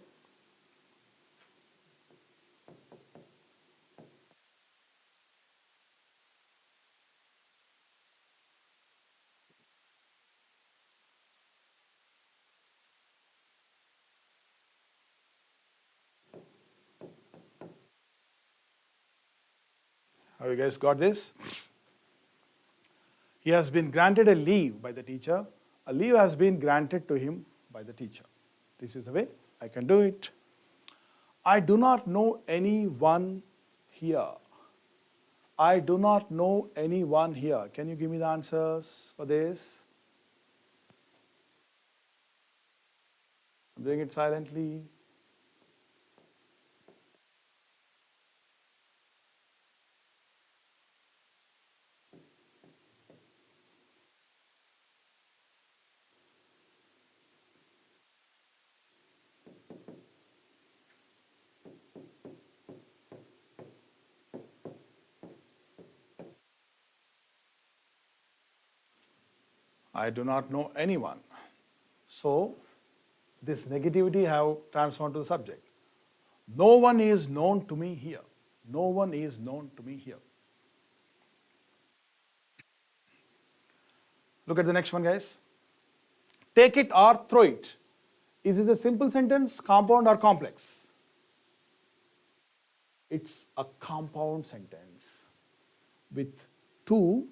Have you guys got this? He has been granted a leave by the teacher. A leave has been granted to him by the teacher. This is the way I can do it. I do not know anyone here. I do not know anyone here. Can you give me the answers for this? I'm doing it silently. I do not know anyone. So, this negativity have transformed to the subject. No one is known to me here. No one is known to me here. Look at the next one, guys. Take it or throw it. Is this a simple sentence, compound or complex? It's a compound sentence with two,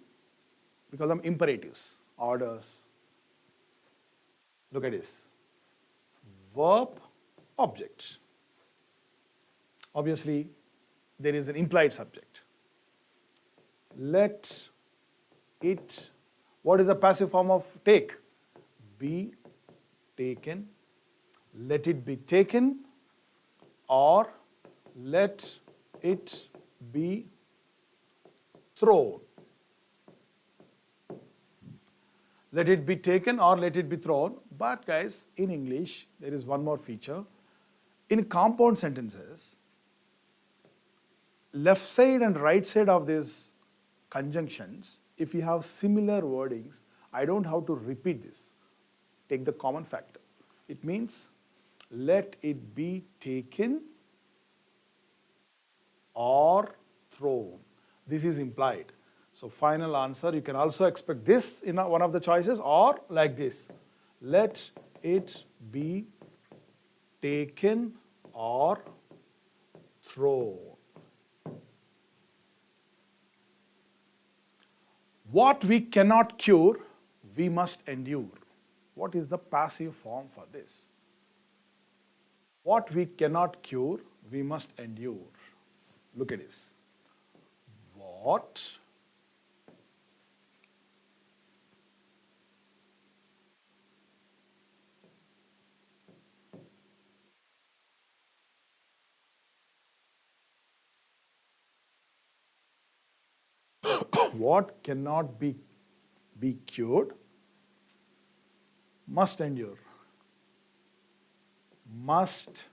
we call them imperatives, orders. Look at this. Verb, object. Obviously, there is an implied subject. Let it, what is the passive form of take? Be taken. Let it be taken, or let it be thrown. Let it be taken or let it be thrown. But guys, in English, there is one more feature. In compound sentences, left side and right side of these conjunctions, if you have similar wordings, I don't have to repeat this. Take the common factor. It means let it be taken or thrown. This is implied. So final answer, you can also expect this in one of the choices or like this. Let it be taken or thrown. What we cannot cure, we must endure. What is the passive form for this? What we cannot cure, we must endure. Look at this. What what cannot be cured must endure. Must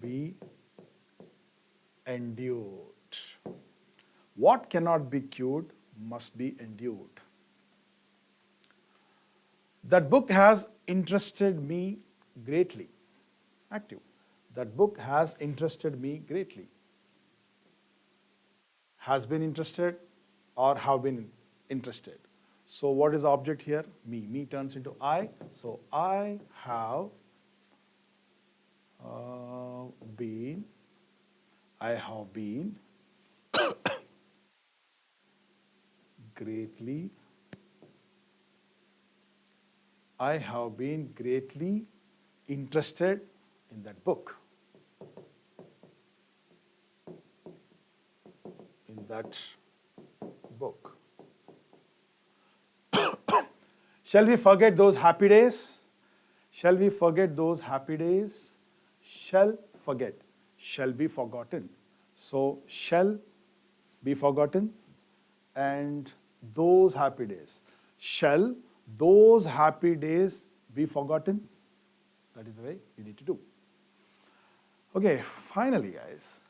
be endured. What cannot be cured must be endured. That book has interested me greatly. Active. That book has interested me greatly. Has been interested or have been interested. So what is the object here? Me. Me turns into I. So I have been greatly, I have been greatly interested in that book. In that book. Shall we forget those happy days? Shall we forget those happy days? Shall forget. Shall be forgotten. So, shall be forgotten and those happy days. Shall those happy days be forgotten? That is the way you need to do. Okay, finally, guys,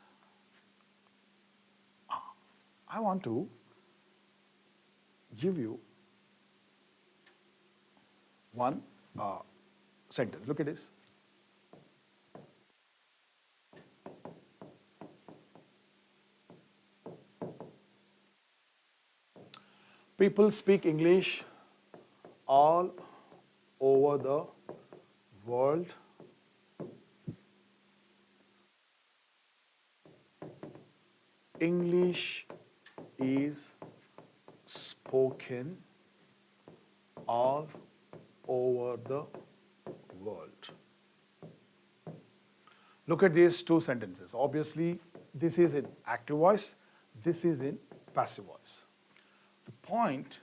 I want to give you one sentence. Look at this. People speak English all over the world. English is spoken all over the world. Look at these two sentences. Obviously, this is in active voice, this is in passive voice. The point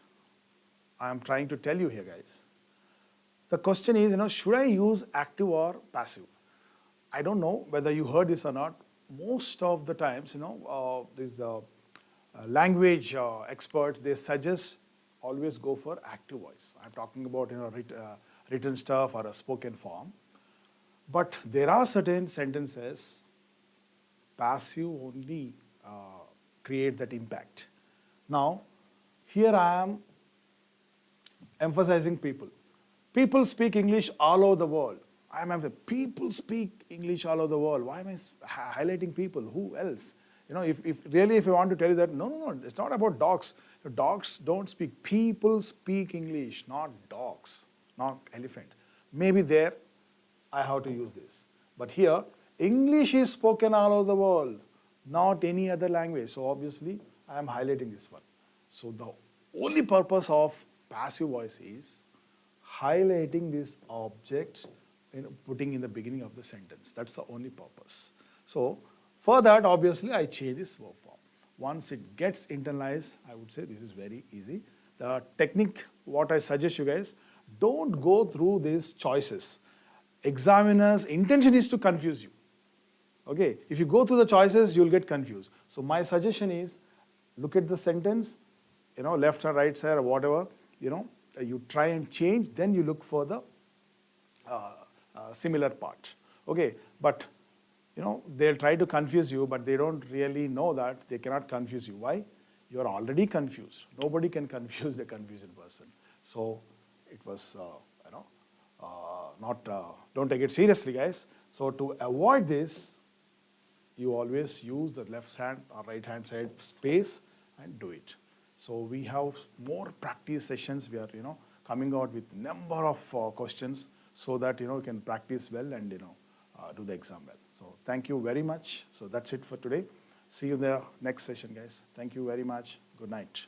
I am trying to tell you here, guys, the question is, should I use active or passive? I don't know whether you heard this or not. Most of the times, these language experts, they suggest always go for active voice. I'm talking about written stuff or a spoken form. But there are certain sentences, passive only create that impact. Now, here I am emphasizing people. People speak English all over the world. I am people speak English all over the world. Why am I highlighting people? Who else? If I want to tell you that, no, it's not about dogs. Dogs don't speak. People speak English, not dogs, not elephant. Maybe there I have to use this. But here, English is spoken all over the world, not any other language. So obviously, I am highlighting this one. So the only purpose of passive voice is highlighting this object, putting in the beginning of the sentence. That's the only purpose. So for that, obviously, I change this verb form. Once it gets internalized, I would say this is very easy. The technique, what I suggest you guys, don't go through these choices. Examiner's intention is to confuse you. Okay, if you go through the choices, you'll get confused. So my suggestion is, look at the sentence, left or right side or whatever, you try and change, then you look for the similar part. Okay, but they'll try to confuse you, but they don't really know that they cannot confuse you. Why? You're already confused. Nobody can confuse the confused person. So it was, don't take it seriously, guys. So to avoid this, you always use the left hand or right hand side space and do it. So we have more practice sessions. We are, coming out with number of questions so that, you can practice well and, do the exam well. So thank you very much. So that's it for today. See you in the next session, guys. Thank you very much. Good night.